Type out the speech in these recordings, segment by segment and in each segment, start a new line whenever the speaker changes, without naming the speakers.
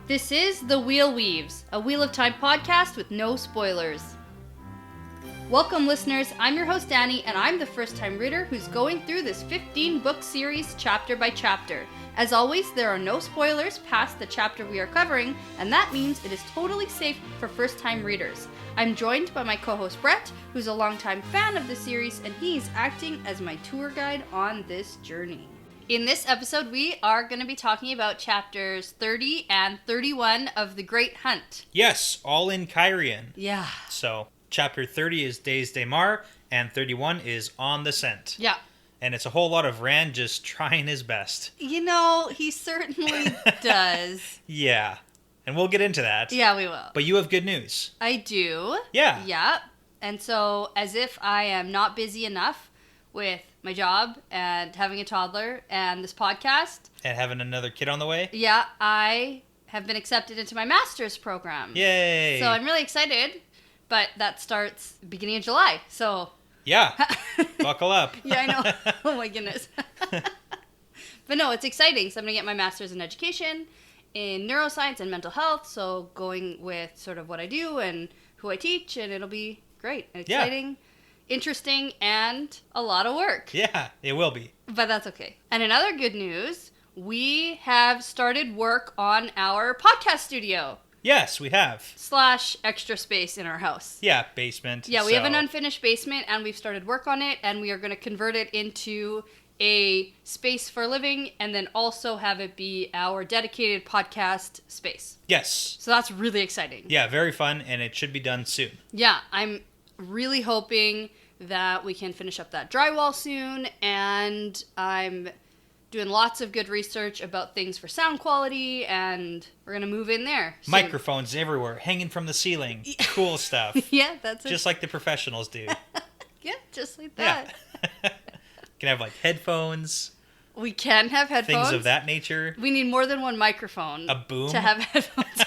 This is The Wheel Weaves, a Wheel of Time podcast with no spoilers. Welcome, listeners. I'm your host, Dani, and I'm the first-time reader who's going through this 15-book series chapter by chapter. As always, there are no spoilers past the chapter we are covering, and that means it is totally safe for first-time readers. I'm joined by my co-host, Brett, who's a longtime fan of the series, and he's acting as my tour guide on this journey. In this episode, we are going to be talking about chapters 30 and 31 of The Great Hunt.
Yes, all in Kyrian.
Yeah.
So, chapter 30 is Dae'mar, and 31 is On the Scent.
Yeah.
And it's a whole lot of Rand just trying his best.
You know, he certainly does.
Yeah. And we'll get into that.
Yeah, we will.
But you have good news.
I do.
Yeah.
Yeah. And so, as if I am not busy enough with my job and having a toddler and this podcast.
And having another kid on the way.
Yeah, I have been accepted into my master's program.
Yay.
So I'm really excited, but that starts beginning of July, so.
Yeah, buckle up.
Yeah, I know. Oh my goodness. But no, it's exciting. So I'm going to get my master's in education, in neuroscience and mental health, so going with sort of what I do and who I teach, and it'll be great and exciting. Yeah. Interesting, and a lot of work.
Yeah, it will be.
But that's okay. And in other good news, we have started work on our podcast studio.
Yes, we have.
/ extra space in our house.
Yeah, basement.
Yeah, we have an unfinished basement, and we've started work on it, and we are going to convert it into a space for living, and then also have it be our dedicated podcast space.
Yes.
So that's really exciting.
Yeah, very fun, and it should be done soon.
Yeah, I'm really hoping that we can finish up that drywall soon, and I'm doing lots of good research about things for sound quality, and we're going to move in there soon.
Microphones everywhere, hanging from the ceiling. Cool stuff.
Yeah, that's it.
Just like the professionals do.
Yeah, just like that.
Yeah. Can have like headphones.
We can have headphones.
Things of that nature.
We need more than one microphone.
A boom.
To have headphones.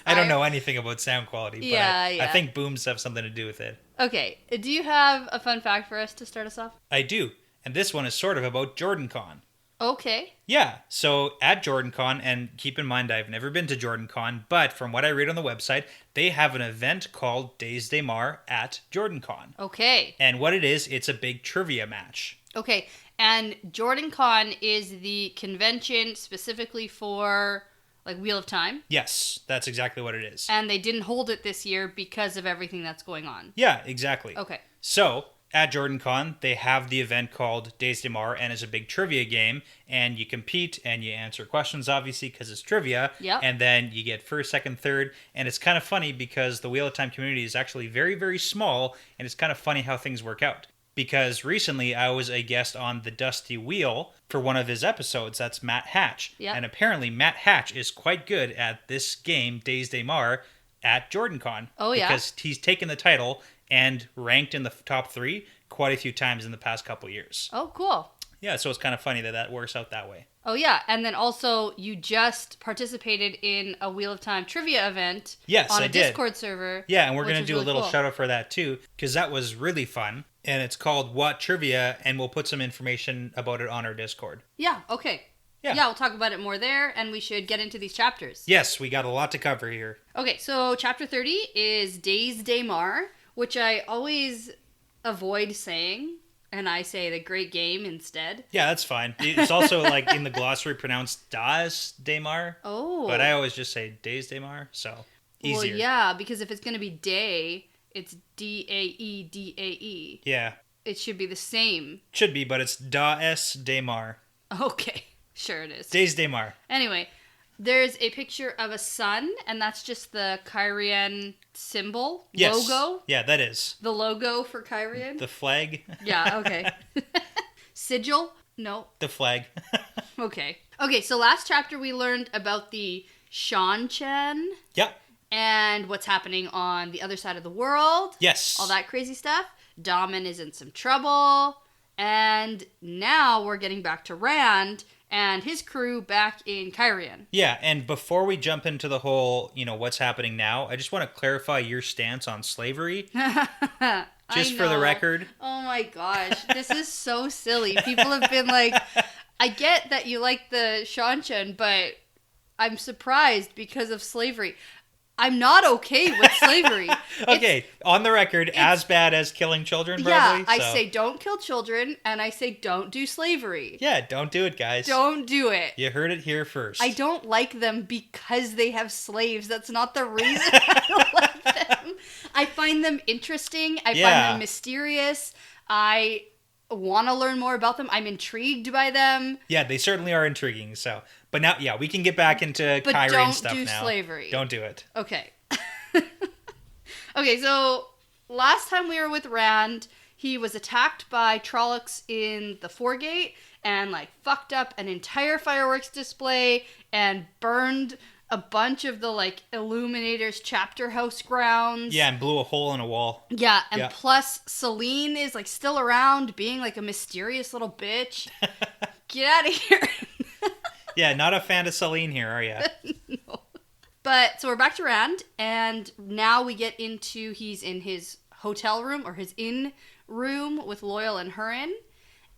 I don't know anything about sound quality, but
yeah.
I think booms have something to do with it.
Okay, do you have a fun fact for us to start us off?
I do, and this one is sort of about JordanCon.
Okay.
Yeah, so at JordanCon, and keep in mind I've never been to JordanCon, but from what I read on the website, they have an event called Dae'mar at JordanCon.
Okay.
And what it is, it's a big trivia match.
Okay, and JordanCon is the convention specifically for like Wheel of Time?
Yes, that's exactly what it is.
And they didn't hold it this year because of everything that's going on.
Yeah, exactly.
Okay.
So, at JordanCon, they have the event called Dae'mar, and it's a big trivia game, and you compete, and you answer questions, obviously, because it's trivia.
Yep.
And then you get first, second, third, and it's kind of funny because the Wheel of Time community is actually very, very small, and it's kind of funny how things work out. Because recently I was a guest on The Dusty Wheel for one of his episodes. That's Matt Hatch.
Yep.
And apparently Matt Hatch is quite good at this game, Dae'mar, at JordanCon.
Oh, yeah?
Because he's taken the title and ranked in the top 3 quite a few times in the past couple years.
Oh, cool.
Yeah, so it's kind of funny that works out that way.
Oh, yeah. And then also, you just participated in a Wheel of Time trivia event.
Yes,
on
I
a
did.
Discord server.
Yeah, and we're going to do
really
a little
cool.
shout out for that too, because that was really fun. And it's called What Trivia, and we'll put some information about it on our Discord.
Yeah, okay. Yeah, we'll talk about it more there, and we should get into these chapters.
Yes, we got a lot to cover here.
Okay, so chapter 30 is Dae'mar, which I always avoid saying, and I say the great game instead.
Yeah, that's fine. It's also like in the glossary pronounced Dae'mar.
Oh.
But I always just say Dae'mar, so easier.
Well, yeah, because if it's going to be day, it's Dae'Dae.
Yeah.
It should be the same.
Should be, but it's Dae'mar.
Okay, sure it is.
Dae'mar.
Anyway, there's a picture of a sun, and that's just the Kyrian symbol,
yes.
logo.
Yeah, that is.
The logo for Kyrian.
The flag.
Yeah, okay. Sigil? No.
The flag.
Okay. Okay, so last chapter we learned about the Shan-Chen.
Yep.
And what's happening on the other side of the world.
Yes.
All that crazy stuff. Dae'mar is in some trouble. And now we're getting back to Rand and his crew back in Kyrian.
Yeah, and before we jump into the whole, what's happening now, I just want to clarify your stance on slavery. Just for the record.
Oh my gosh, this is so silly. People have been like, I get that you like the Shan-Chen, but I'm surprised because of slavery. I'm not okay with slavery.
Okay, on the record, as bad as killing children, probably.
Yeah, I say don't kill children, and I say don't do slavery.
Yeah, don't do it, guys.
Don't do it.
You heard it here first.
I don't like them because they have slaves. That's not the reason I don't like them. I find them interesting. I find them mysterious. I want to learn more about them. I'm intrigued by them.
Yeah, they certainly are intriguing. So, but now, yeah, we can get back into Kyrie and stuff now.
But don't do slavery.
Don't do it.
Okay. Okay, so last time we were with Rand, he was attacked by Trollocs in the Foregate and like fucked up an entire fireworks display and burned a bunch of the like Illuminators chapter house grounds.
Yeah, and blew a hole in a wall.
Yeah, and plus Celine is like still around being like a mysterious little bitch. Get out of here.
Yeah, not a fan of Celine here, are you?
No. But so we're back to Rand, and now we get into he's in his hotel room or his inn room with Loyal and Hurin,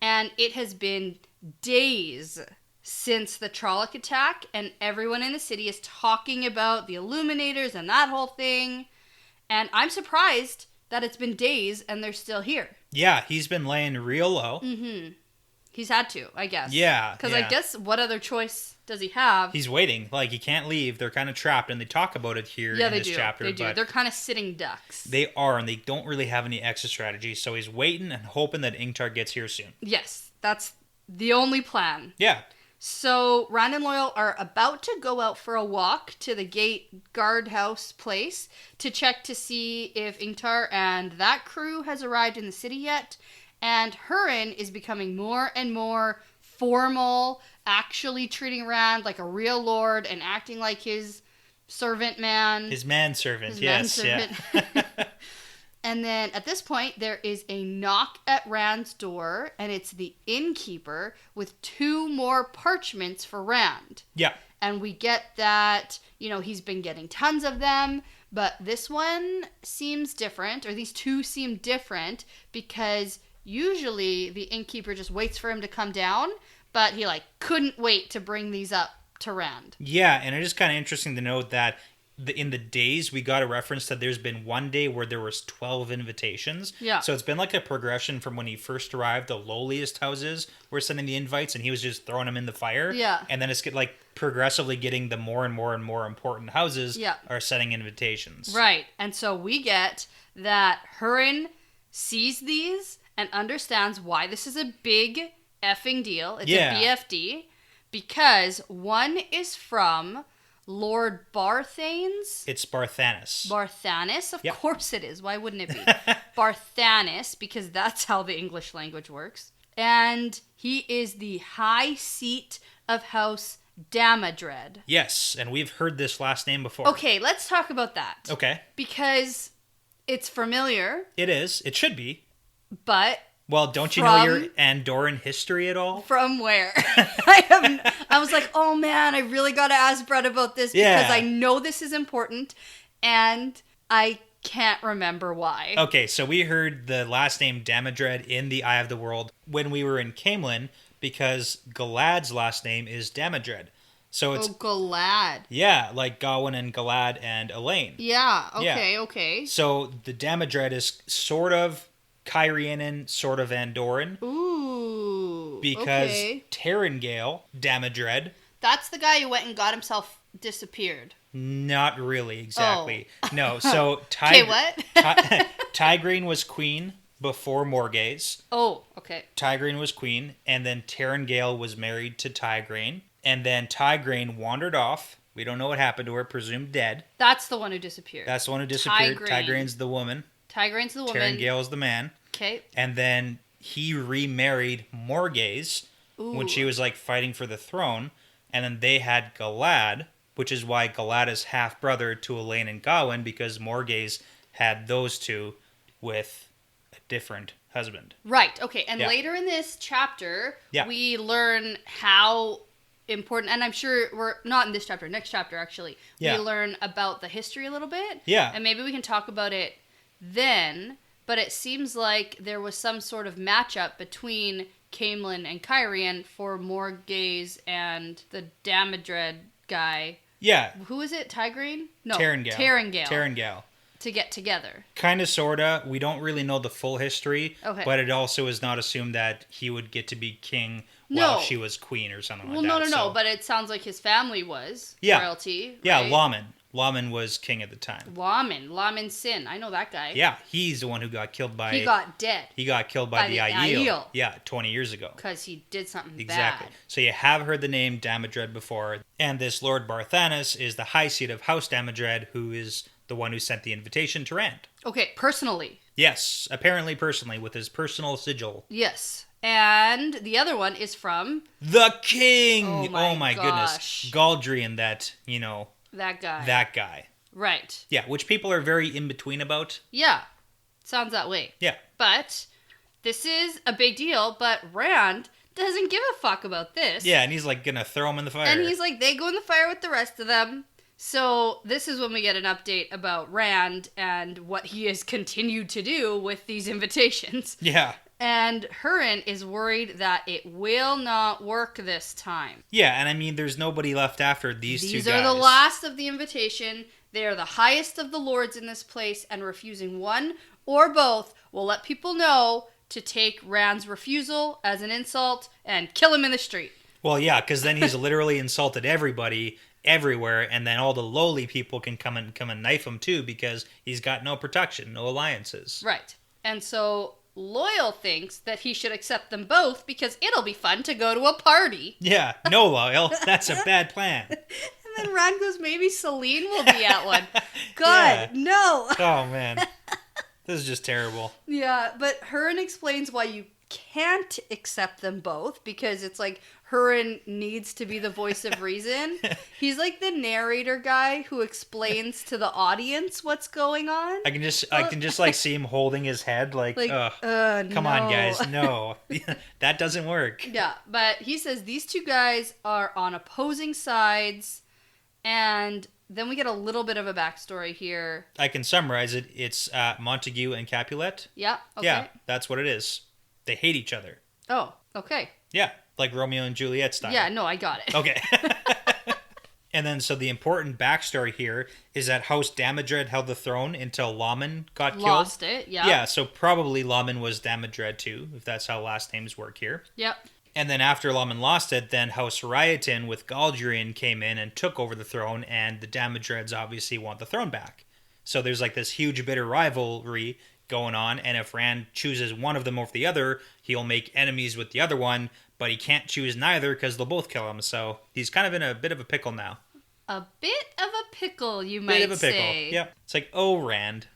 and it has been days since the Trolloc attack, and everyone in the city is talking about the Illuminators and that whole thing, and I'm surprised that it's been days and they're still here.
Yeah, he's been laying real low.
Mm-hmm. He's had to, I guess.
Yeah.
Because I guess what other choice does he have?
He's waiting. Like, he can't leave. They're kind of trapped, and they talk about it here in this chapter.
They do.
But
they're kind of sitting ducks.
they are, and they don't really have any exit strategy, so he's waiting and hoping that Ingtar gets here soon.
Yes, that's the only plan.
Yeah.
So Rand and Loyal are about to go out for a walk to the gate guardhouse place to check to see if Ingtar and that crew has arrived in the city yet. And Hurin is becoming more and more formal, actually treating Rand like a real lord and acting like his servant man.
His manservant, yes.
Manservant. Yeah. And then at this point, there is a knock at Rand's door, and it's the innkeeper with 2 more parchments for Rand.
Yeah.
And we get that, he's been getting tons of them, but this one seems different, or these 2 seem different, because usually the innkeeper just waits for him to come down, but he couldn't wait to bring these up to Rand.
Yeah, and it is kind of interesting to note that in the days we got a reference that there's been one day where there was 12 invitations.
Yeah.
So it's been like a progression from when he first arrived. The lowliest houses were sending the invites, and he was just throwing them in the fire.
Yeah.
And then it's progressively getting the more and more and more important houses are sending invitations.
Right. And so we get that Hurin sees these and understands why this is a big effing deal. It's a BFD. Because one is from Lord Barthanes.
It's Barthanes.
Barthanes? Of course it is. Why wouldn't it be? Barthanes, because that's how the English language works. And he is the high seat of House Dae'mar.
Yes, and we've heard this last name before.
Okay, let's talk about that.
Okay.
Because it's familiar.
It is. It should be.
But...
Well, don't you know your Andorran history at all?
From where? I was like, oh man, I really got to ask Brett about this because I know this is important and I can't remember why.
Okay, so we heard the last name Dae'mar in the Eye of the World when we were in Camelin because Galad's last name is Dae'mar. So it's
Galad.
Yeah, like Gawain and Galad and Elaine.
Yeah, okay.
So the Dae'mar is sort of Kyrianan, sort of Andorran.
Ooh.
Because Tarangale, Dae'mar.
That's the guy who went and got himself disappeared.
Not really, exactly. Oh. No, so
what?
Tigraine was queen before Morgase.
Oh, okay.
Tigraine was queen, and then Tarangale was married to Tigraine, and then Tigraine wandered off. We don't know what happened to her, presumed dead.
That's the one who disappeared.
That's the one who disappeared. Tigraine's the woman.
Tigraine's the woman.
Tarangale's the man.
Okay.
And then he remarried Morgase when she was fighting for the throne. And then they had Galad, which is why Galad is half-brother to Elaine and Gawain, because Morgase had those 2 with a different husband.
Right, okay. And later in this chapter, we learn how important, and I'm sure we're not in this chapter, next chapter actually, we learn about the history a little bit.
Yeah.
And maybe we can talk about it then, but it seems like there was some sort of matchup between Camelin and Kyrian for Morgase and the Dae'mar guy.
Yeah.
Who is it? Tigrane? No.
Tarangale.
Tarangale. To get together.
Kind of, sorta. We don't really know the full history.
Okay.
But it also is not assumed that he would get to be king while she was queen or something like that.
No. But it sounds like his family was royalty.
Yeah,
right?
Laman. Laman was king at the time.
Laman Sin. I know that guy.
Yeah, he's the one who got killed by...
He got dead.
He got killed by the Aiel. Yeah, 20 years ago.
Because he did something
Exactly.
bad.
So you have heard the name Damodred before. And this Lord Barthanes is the high seat of House Damodred, who is the one who sent the invitation to Rand.
Okay, personally.
Yes, apparently personally, with his personal sigil.
Yes. And the other one is from...
The King!
Oh my
goodness. Galdrian, that,
That guy.
That guy.
Right.
Yeah, which people are very in between about.
Yeah. Sounds that way.
Yeah.
But this is a big deal, but Rand doesn't give a fuck about this.
Yeah, and he's like gonna throw him in the fire.
And he's like, they go in the fire with the rest of them. So this is when we get an update about Rand and what he has continued to do with these invitations.
Yeah.
And Hurin is worried that it will not work this time.
Yeah, and I mean, there's nobody left after these two guys.
These are the last of the invitation. They are the highest of the lords in this place, and refusing one or both will let people know to take Rand's refusal as an insult and kill him in the street.
Well, yeah, because then he's literally insulted everybody everywhere, and then all the lowly people can come and knife him too, because he's got no protection, no alliances.
Right. And so Loyal thinks that he should accept them both because it'll be fun to go to a party.
Yeah, no, Loyal. That's a bad plan.
And then Rand goes, maybe Celine will be at one. God, no.
Oh, man. This is just terrible.
Yeah, but Hurin explains why you can't accept them both, because it's like Hurin needs to be the voice of reason. He's like the narrator guy who explains to the audience what's going on.
I can just like see him holding his head like come on, guys, no. That doesn't work.
Yeah, but he says these two guys are on opposing sides, and then we get a little bit of a backstory here.
I can summarize it. It's Montague and Capulet.
Yeah, okay.
Yeah, that's what it is. They hate each other.
Oh, okay.
Yeah, like Romeo and Juliet style.
Yeah, no, I got it.
Okay. And then, so the important backstory here is that House Damodred held the throne until Laman got killed.
Lost it, yeah.
Yeah, so probably Laman was Damodred too, if that's how last names work here.
Yep.
And then after Laman lost it, then House Ryotin with Galdrian came in and took over the throne, and the Damodreds obviously want the throne back. So there's like this huge bitter rivalry going on, and if Rand chooses one of them over the other, he'll make enemies with the other one, but he can't choose neither because they'll both kill him. So he's kind of in a bit of a pickle now.
A bit of a pickle, you might say.
Bit of a pickle. Yep. It's like, oh, Rand.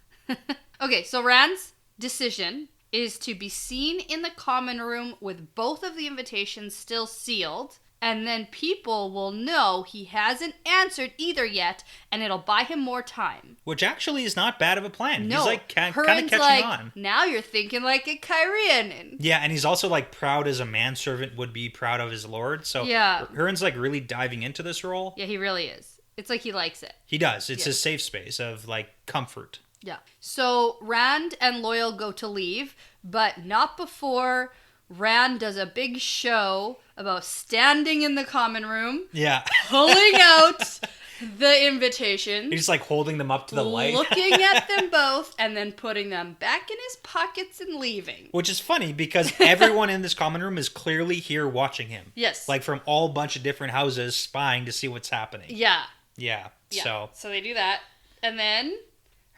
Okay, so Rand's decision is to be seen in the common room with both of the invitations still sealed, and then people will know he hasn't answered either yet, and it'll buy him more time.
Which actually is not bad of a plan.
No,
He's like kind of
Hurin's
catching
like,
on.
Now you're thinking like a Kyrian.
Yeah, and he's also like proud as a manservant would be proud of his lord. So
yeah.
Hurin's like really diving into this role.
Yeah, he really is. It's like he likes it.
He does. It's his safe space of like comfort.
Yeah. So Rand and Loyal go to leave, but not before Rand does a big show about standing in the common room.
Yeah.
Pulling out the invitations.
He's like holding them up to the light.
Looking at them both and then putting them back in his pockets and leaving.
Which is funny because everyone in this common room is clearly here watching him.
Yes.
Like from all bunch of different houses spying to see what's happening.
Yeah.
Yeah.
So they do that. And then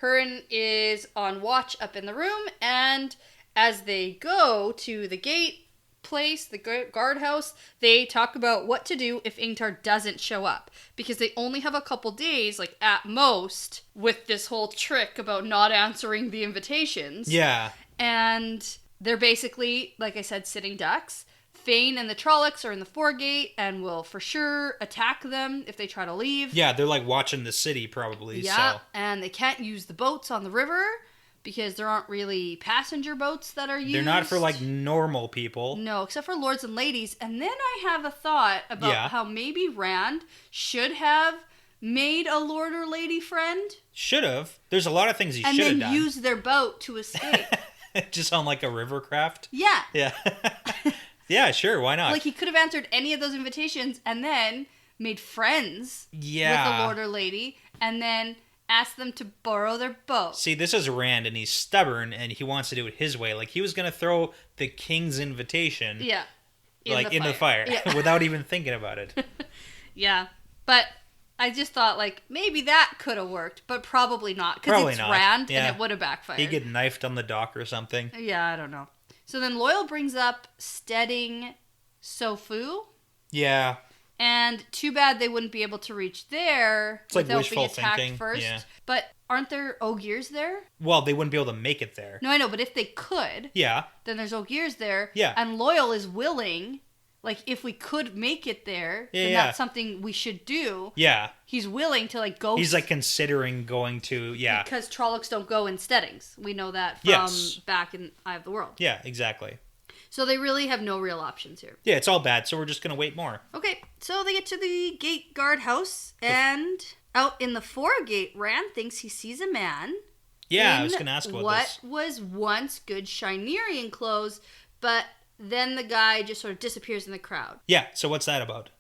Hurin is on watch up in the room, and as they go to the gate place, the guardhouse, they talk about what to do if Ingtar doesn't show up, because they only have a couple days, like at most, with this whole trick about not answering the invitations.
Yeah.
And they're basically, like I said, sitting ducks. Fane and the Trollocs are in the foregate and will for sure attack them if they try to leave.
Yeah, they're like watching the city probably.
Yeah,
so.
And they can't use the boats on the river because there aren't really passenger boats that are used.
They're not for like normal people.
No, except for lords and ladies. And then I have a thought about how maybe Rand should have made a lord or lady friend.
Should have. There's a lot of things he should have done.
And then use their boat to escape.
Just on like a river craft?
Yeah.
Yeah. Yeah, sure. Why not?
Like he could have answered any of those invitations and then made friends with
Yeah.
the lord or lady, and then asked them to borrow their boat.
See, this is Rand, and he's stubborn, and he wants to do it his way. Like, he was going to throw the king's invitation
Yeah.
in the fire
Yeah.
without even thinking about it.
Yeah. But I just thought, like, maybe that could have worked, but probably not. Because
Probably
it's
not.
Rand,
Yeah.
and it would have backfired.
He'd get knifed on the dock or something.
Yeah, I don't know. So then Loyal brings up steading Sofu.
Yeah.
And too bad they wouldn't be able to reach there
It's like
without
wishful
being attacked
thinking.
first.
Yeah.
But aren't there Ogiers there?
Well, they wouldn't be able to make it there.
No, I know, but if they could,
Yeah.
then there's Ogiers there.
Yeah.
And Loyal is willing. Like, if we could make it there, then that's something we should do.
Yeah.
He's willing to, like, go...
He's, like, considering going to... Yeah.
Because Trollocs don't go in steadings. We know that from back in Eye of the World.
Yeah, exactly.
So they really have no real options here.
Yeah, it's all bad, so we're just going to wait more.
Okay, so they get to the gate guard house, and out in the foregate, Rand thinks he sees a man.
Yeah, I was going to ask about
what was once good Shinerian clothes, but then the guy just sort of disappears in the crowd.
Yeah, so what's that about?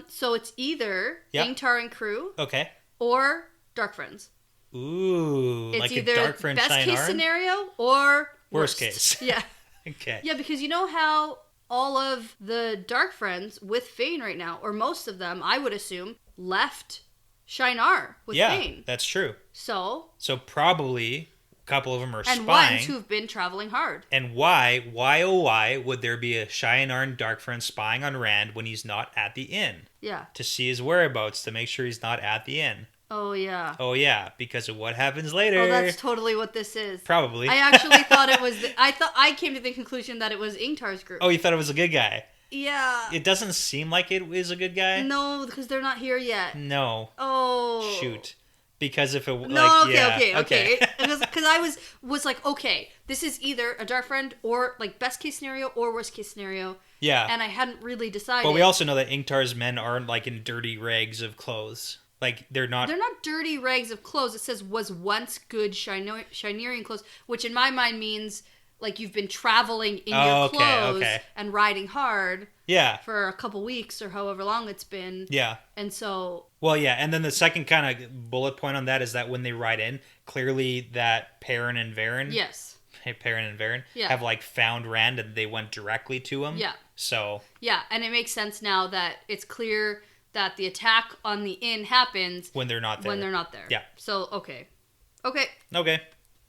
So it's either
Yep.
Ingtar and crew
Okay.
or Dark Friends.
Ooh,
It's
like
either
a Dark Friend
best case
Shinar?
scenario or
Worst case.
Yeah.
Okay.
Yeah, because you know how all of the Dark Friends with Fane right now, or most of them, I would assume, left Shinar with Fane.
That's true.
So
probably a couple of them are
and
spying.
ones who've been traveling hard.
And why, oh why, would there be a Shinar and Dark Friend spying on Rand when he's not at the inn?
Yeah.
To see his whereabouts, to make sure he's not at the inn.
Oh, yeah.
Oh, yeah, because of what happens later.
Oh, that's totally what this is.
Probably.
I actually thought it was... I came to the conclusion that it was Ingtar's group.
Oh, you thought it was a good guy?
Yeah.
It doesn't seem like it is a good guy.
No, because they're not here yet.
No.
Oh.
Shoot. Because if it...
No,
like,
okay. Because I was like, okay, this is either a Dark Friend or, like, best case scenario or worst case scenario.
Yeah.
And I hadn't really decided.
But we also know that Ingtar's men aren't, like, in dirty rags of clothes. Like, they're not
dirty rags of clothes. It says was once good Shinerian clothes, which in my mind means like you've been traveling in your clothes and riding hard.
Yeah.
For a couple weeks or however long it's been.
Yeah.
And so.
Well, yeah, and then the second kind of bullet point on that is that when they ride in, clearly that Perrin and Varen.
Yes.
Perrin and Varen have like found Rand and they went directly to him.
Yeah.
So.
Yeah, and it makes sense now that it's clear that the attack on the inn happens
when they're not there. Yeah.
So, okay.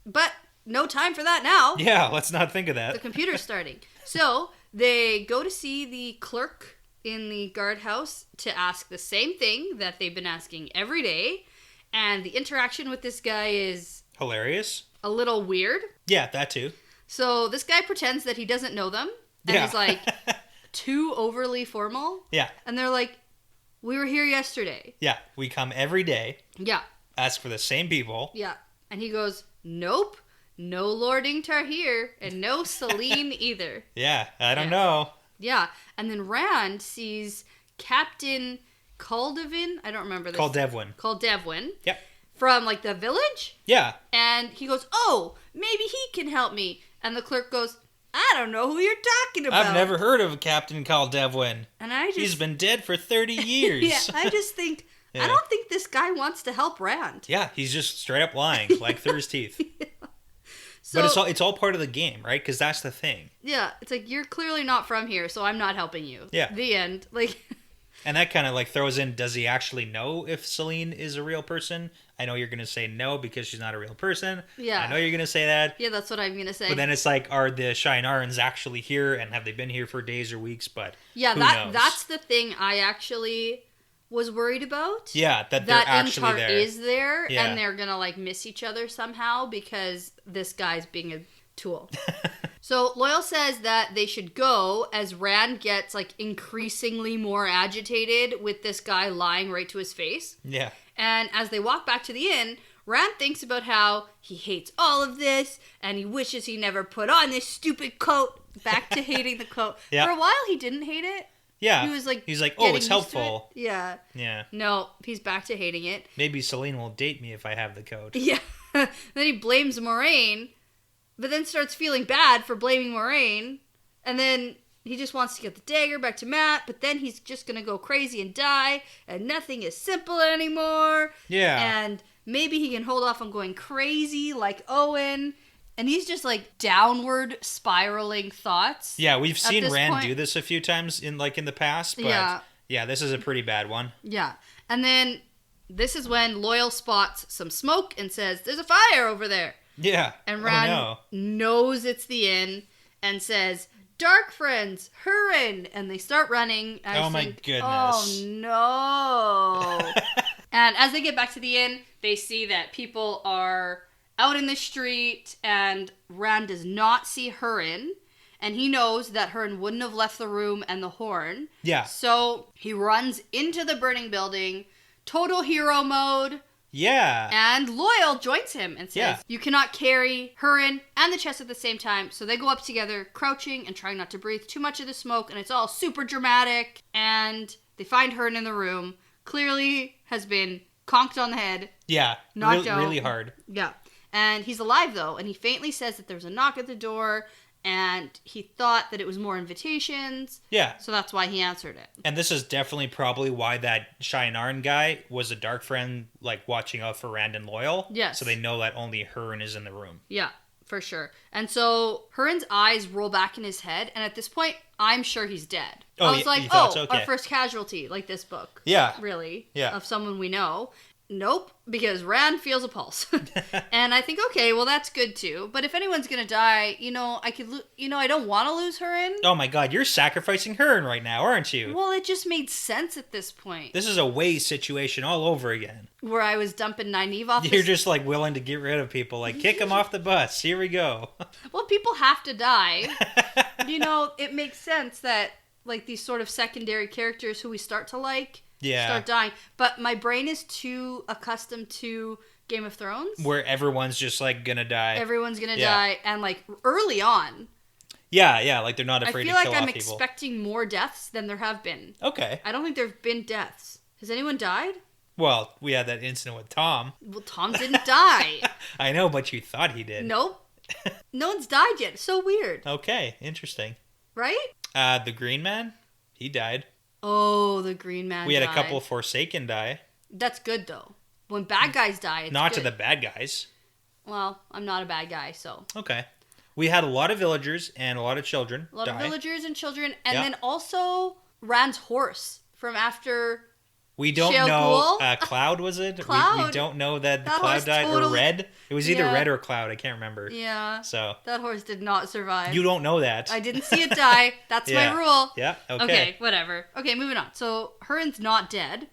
But no time for that now.
Yeah, let's not think of that.
The computer's starting. So, they go to see the clerk in the guardhouse to ask the same thing that they've been asking every day. And the interaction with this guy is...
hilarious.
A little weird.
Yeah, that too.
So, this guy pretends that he doesn't know them. And he's like, too overly formal.
Yeah.
And they're like, we were here yesterday.
Yeah, we come every day.
Yeah.
Ask for the same people.
Yeah. And he goes, nope, no Lord Ingtar here, and no Selene either.
Yeah, I don't know.
Yeah. And then Rand sees Captain Caldevin. I don't remember this. Caldevin.
Yep.
From, like, the village?
Yeah.
And he goes, oh, maybe he can help me. And the clerk goes, I don't know who you're talking about.
I've never heard of Captain Caldevin.
And I just...
He's been dead for 30 years.
Yeah, I just think... Yeah. I don't think this guy wants to help Rand.
Yeah, he's just straight up lying, like through his teeth. Yeah.
So,
but it's all part of the game, right? Because that's the thing.
Yeah, it's like, you're clearly not from here, so I'm not helping you.
Yeah.
The end. Like...
And that kind of like throws in, does he actually know if Selene is a real person? I know you're going to say no because she's not a real person.
Yeah.
I know you're going to say that.
Yeah, that's what I'm going to say.
But then it's like, are the Shinarans actually here and have they been here for days or weeks? But
yeah,
who knows?
That's the thing I actually was worried about.
Yeah, that they're actually
Ingtar
there.
is there
yeah.
and they're going to like miss each other somehow because this guy's being a tool. So Loyal says that they should go as Rand gets like increasingly more agitated with this guy lying right to his face.
Yeah.
And as they walk back to the inn, Rand thinks about how he hates all of this and he wishes he never put on this stupid coat. Back to hating the coat.
Yeah.
For a while he didn't hate it.
Yeah.
He's like,
oh, it's helpful.
Yeah.
Yeah.
No, he's back to hating it.
Maybe Selene will date me if I have the coat.
Yeah. Then he blames Moraine, but then starts feeling bad for blaming Moraine. And then he just wants to get the dagger back to Matt, but then he's just going to go crazy and die, and nothing is simple anymore.
Yeah.
And maybe he can hold off on going crazy like Owen. And he's just like downward spiraling thoughts.
Yeah, we've seen Rand
point.
do this a few times in the past, but yeah, this is a pretty bad one.
Yeah. And then this is when Loyal spots some smoke and says, "There's a fire over there."
Yeah.
And Rand knows it's the inn and says, "Dark friends, hurry!" And they start running. And
my goodness.
Oh no. And as they get back to the inn, they see that people are out in the street, and Rand does not see Hurin, and he knows that Hurin wouldn't have left the room and the horn.
Yeah.
So he runs into the burning building, total hero mode.
Yeah.
And Loyal joins him and says, "You cannot carry Hurin and the chest at the same time." So they go up together, crouching and trying not to breathe too much of the smoke, and it's all super dramatic. And they find Hurin in the room, clearly has been conked on the head.
Yeah.
Knocked out.
Really hard.
Yeah. And he's alive, though, and he faintly says that there's a knock at the door, and he thought that it was more invitations.
Yeah.
So that's why he answered it.
And this is definitely probably why that Shienarn guy was a dark friend, like, watching out for Rand and Loyal.
Yes.
So they know that only Hurin is in the room.
Yeah, for sure. And so Hurin's eyes roll back in his head, and at this point, I'm sure he's dead. I was like,
okay.
Our first casualty, like this book.
Yeah.
Really.
Yeah.
Of someone we know. Nope, because Rand feels a pulse. And I think, okay, well, that's good too. But if anyone's going to die, I don't want to lose Hurin.
Oh my god, you're sacrificing Hurin right now, aren't you?
Well, it just made sense at this point.
This is a Waze situation all over again.
Where I was dumping Nynaeve off.
You're just like willing to get rid of people. Like, kick them off the bus. Here we go.
Well, people have to die. It makes sense that, like, these sort of secondary characters who we start to like...
Yeah.
Start dying. But my brain is too accustomed to Game of Thrones.
Where everyone's just, like, gonna die.
Everyone's gonna die. And, like, early on.
Yeah, like they're not afraid to kill off people.
I feel like I'm expecting more deaths than there have been.
Okay.
I don't think there have been deaths. Has anyone died?
Well, we had that incident with Tom.
Well, Tom didn't die.
I know, but you thought he did.
Nope. No one's died yet. It's so weird.
Okay, interesting.
Right?
The Green Man, he died.
Oh, the Green Man
We had
died.
a couple Forsaken die.
That's good, though. When bad guys die, it's
Not
good.
to the bad guys.
Well, I'm not a bad guy, so.
Okay. We had a lot of villagers and a lot of children
A lot
die.
of villagers and children. And then also Rand's horse from after...
We don't
Shale
know.
Ghoul?
Cloud, was it?
Cloud.
We don't know that
That
Cloud
horse
died or
totally-
Red. It was either Red or Cloud. I can't remember.
Yeah.
So.
That horse did not survive.
You don't know that.
I didn't see it die. That's my rule.
Yeah,
Okay, whatever. Okay, moving on. So, Hurin's not dead.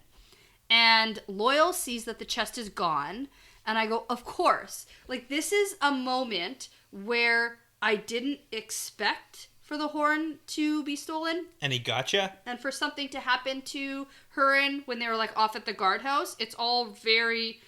And Loyal sees that the chest is gone. And I go, of course. Like, this is a moment where I didn't expect for the horn to be stolen.
And he gotcha?
And for something to happen to Hurin when they were, like, off at the guardhouse. It's all very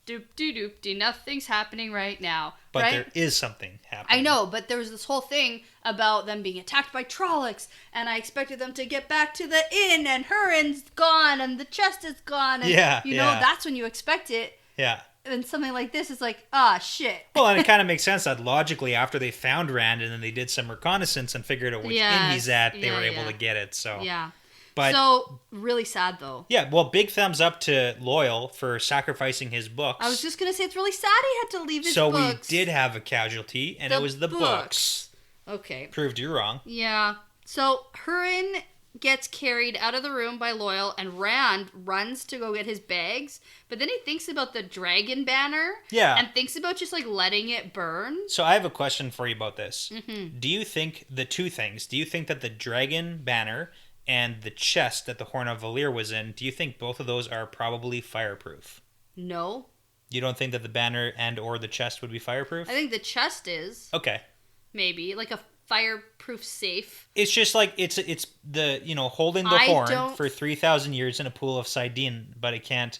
doop-de-doop-de. Nothing's happening right now.
But
right?
there is something happening.
I know, but there was this whole thing about them being attacked by Trollocs, and I expected them to get back to the inn, and Hurin's gone, and the chest is gone, and, that's when you expect it.
Yeah.
And something like this is like, shit.
Well, and it kind of makes sense that logically, after they found Rand and then they did some reconnaissance and figured out which inn he's at, they were able to get it, so...
Yeah.
But,
so, really sad, though.
Yeah, well, big thumbs up to Loyal for sacrificing his books.
I was just going to say, it's really sad he had to leave his
books.
So
we did have a casualty, and it was the books.
Okay.
Proved you wrong.
Yeah. So, Hurin gets carried out of the room by Loyal, and Rand runs to go get his bags, but then he thinks about the dragon banner.
Yeah.
And thinks about just, like, letting it burn.
So I have a question for you about this.
Mm-hmm.
Do you think the two things, do you think that the dragon banner and the chest that the Horn of Valyr was in, do you think both of those are probably fireproof?
No.
You don't think that the banner and or the chest would be fireproof?
I think the chest is.
Okay.
Maybe. Like a fireproof safe.
It's just like, it's the, holding the horn for 3,000 years in a pool of Sidene, but it can't,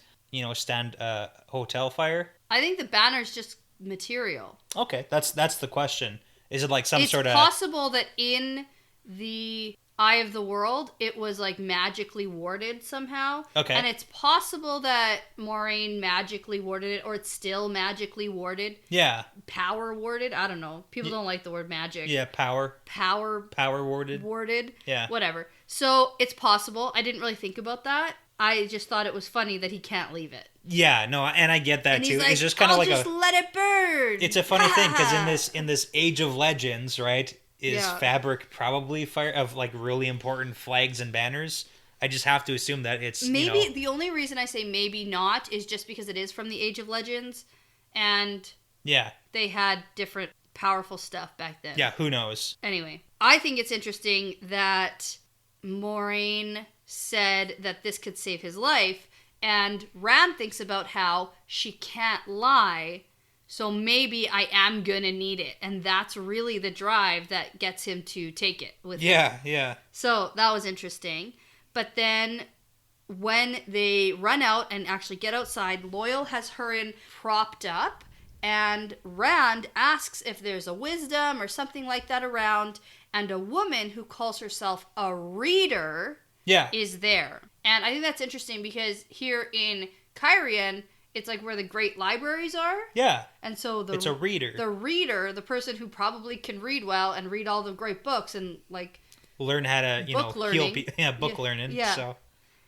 stand a hotel fire?
I think the banner's just material.
Okay, that's the question. Is it like some sort of...
It's possible that in the Eye of the World, it was like magically warded somehow.
Okay.
And it's possible that Moraine magically warded it, or it's still magically warded.
Yeah.
Power warded? I don't know. People don't like the word magic.
Yeah, power warded.
Warded.
Yeah.
Whatever. So it's possible. I didn't really think about that. I just thought it was funny that he can't leave it.
Yeah, no, and I get that
And
too.
he's like,
It's just kind of
I'll
like
just let it burn.
It's a funny thing because in this age of legends, right, is fabric probably fire of like really important flags and banners. I just have to assume that it's
maybe the only reason I say maybe not is just because it is from the Age of Legends, and they had different powerful stuff back then.
Yeah, who knows?
Anyway, I think it's interesting that Moraine said that this could save his life, and Rand thinks about how she can't lie, so maybe I am gonna need it, and that's really the drive that gets him to take it with him.
Yeah.
So that was interesting. But then when they run out and actually get outside, Loyal has Hurin propped up, and Rand asks if there's a wisdom or something like that around, and a woman who calls herself a reader is there. And I think that's interesting because here in Cairhien, it's like where the great libraries are.
Yeah.
And so
it's a reader.
The reader, the person who probably can read well and read all the great books and like
learn how to,
book learning.
Book learning.
Yeah.
So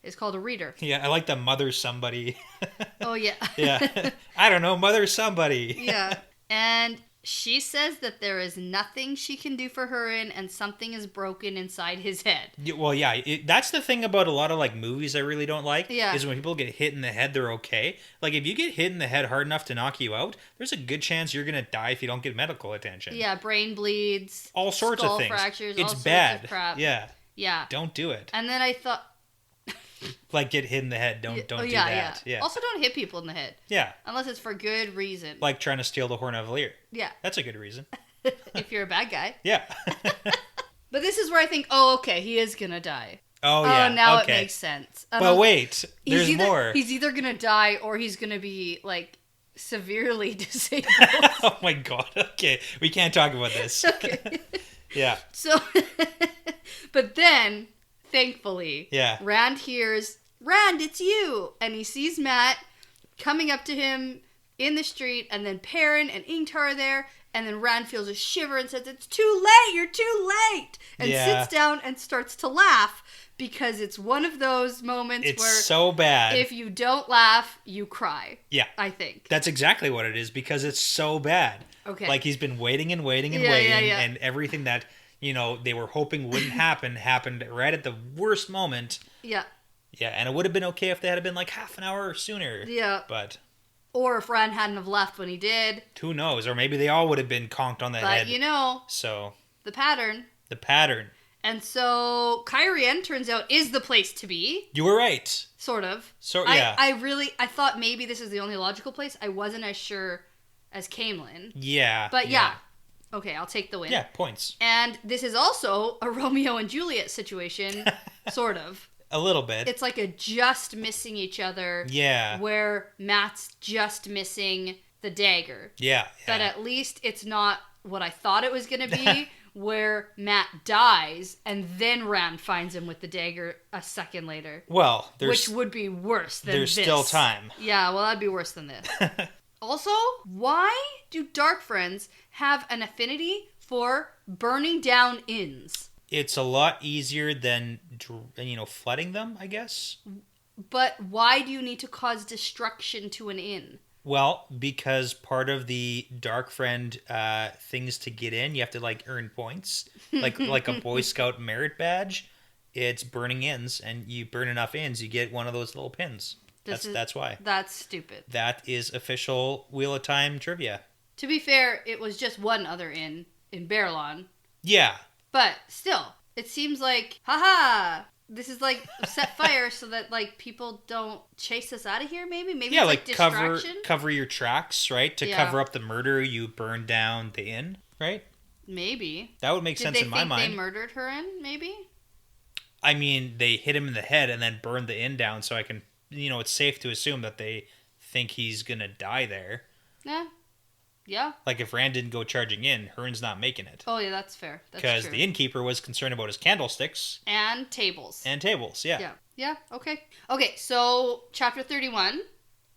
it's called a reader.
Yeah, I like the mother somebody.
Oh yeah.
Yeah. I don't know, mother somebody.
Yeah. And she says that there is nothing she can do for Hurin, and something is broken inside his head.
Well, yeah, that's the thing about a lot of like movies I really don't like.
Yeah.
Is when people get hit in the head, they're okay. Like if you get hit in the head hard enough to knock you out, there's a good chance you're gonna die if you don't get medical attention.
Yeah, brain bleeds,
all sorts of things.
Fractures,
it's
all
bad.
Sorts of crap.
Yeah.
Yeah.
Don't do it.
And then I thought.
Like get hit in the head. Don't do that. Yeah.
Also, don't hit people in the head.
Yeah.
Unless it's for good reason.
Like trying to steal the Horn of Valyr.
Yeah.
That's a good reason.
If you're a bad guy.
Yeah.
But this is where I think, oh, okay, he is gonna die.
Oh, yeah.
Oh, now
okay.
it makes sense.
But wait, there's more.
He's either gonna die or he's gonna be, like, severely disabled.
Oh my god, okay. We can't talk about this.
Okay.
Yeah.
So, but then, thankfully, Rand hears, Rand, it's you! And he sees Matt coming up to him in the street, and then Perrin and Ingtar are there, and then Rand feels a shiver and says, it's too late, you're too late! And sits down and starts to laugh, because it's one of those moments where...
It's so bad.
If you don't laugh, you cry.
Yeah.
I think.
That's exactly what it is, because it's so bad.
Okay.
Like, he's been waiting and waiting and waiting, and everything that, they were hoping wouldn't happen happened right at the worst moment.
Yeah.
Yeah, and it would have been okay if they had been like half an hour sooner.
Yeah.
But...
Or if Rand hadn't have left when he did.
Who knows? Or maybe they all would have been conked on the head.
But
So...
The pattern. And so Cairhien, turns out, is the place to be.
You were right.
Sort of.
Yeah.
I thought maybe this is the only logical place. I wasn't as sure as Caemlyn.
Yeah.
But yeah. Okay, I'll take the win.
Yeah, points.
And this is also a Romeo and Juliet situation. Sort of.
A little bit.
It's like a just missing each other.
Yeah.
Where Matt's just missing the dagger.
Yeah.
But at least it's not what I thought it was going to be, where Matt dies and then Rand finds him with the dagger a second later.
Well,
which would be worse than
there's
this.
There's still time.
Yeah, well, that'd be worse than this. Also, why do Dark Friends have an affinity for burning down inns?
It's a lot easier than, flooding them, I guess.
But why do you need to cause destruction to an inn?
Well, because part of the Dark Friend things to get in, you have to, earn points. Like a Boy Scout merit badge. It's burning inns, and you burn enough inns, you get one of those little pins. That's why.
That's stupid.
That is official Wheel of Time trivia.
To be fair, it was just one other inn in Baerlon.
Yeah.
But still, it seems like, haha, this is set fire so that people don't chase us out of here. Maybe it's distraction.
cover your tracks, right? To cover up the murder, you burn down the inn, right?
Maybe
that would make sense in my mind.
They murdered her in maybe.
I mean, they hit him in the head and then burned the inn down, so I can, it's safe to assume that they think he's gonna die there.
Yeah. Yeah.
Like, if Rand didn't go charging in, Hearn's not making it.
Oh, yeah, that's fair. That's
Because
true.
the innkeeper was concerned about his candlesticks.
And tables.
Yeah.
Yeah, okay. Okay, so chapter 31,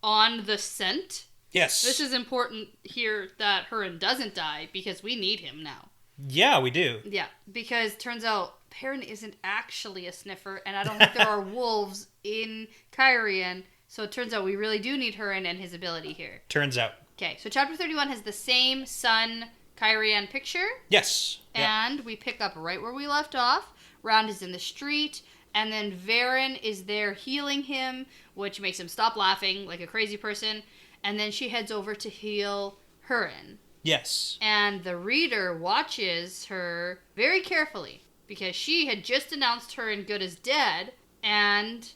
on the scent.
Yes.
This is important here that Hurin doesn't die, because we need him now.
Yeah, we do.
Yeah, because turns out Perrin isn't actually a sniffer, and I don't think there are wolves in Cairhien, so it turns out we really do need Hurin and his ability here.
Turns out.
Okay, so chapter 31 has the same sun Cairhien picture.
Yes.
And we pick up right where we left off. Rand is in the street, and then Varen is there healing him, which makes him stop laughing like a crazy person, and then she heads over to heal Hurin.
Yes.
And the reader watches her very carefully, because she had just announced Hurin good as dead, and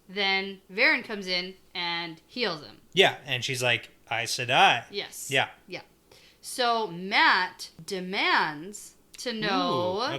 then Varen comes in and heals him.
Yeah, and she's like, Aes Sedai.
Yes.
Yeah.
Yeah. So Mat demands to know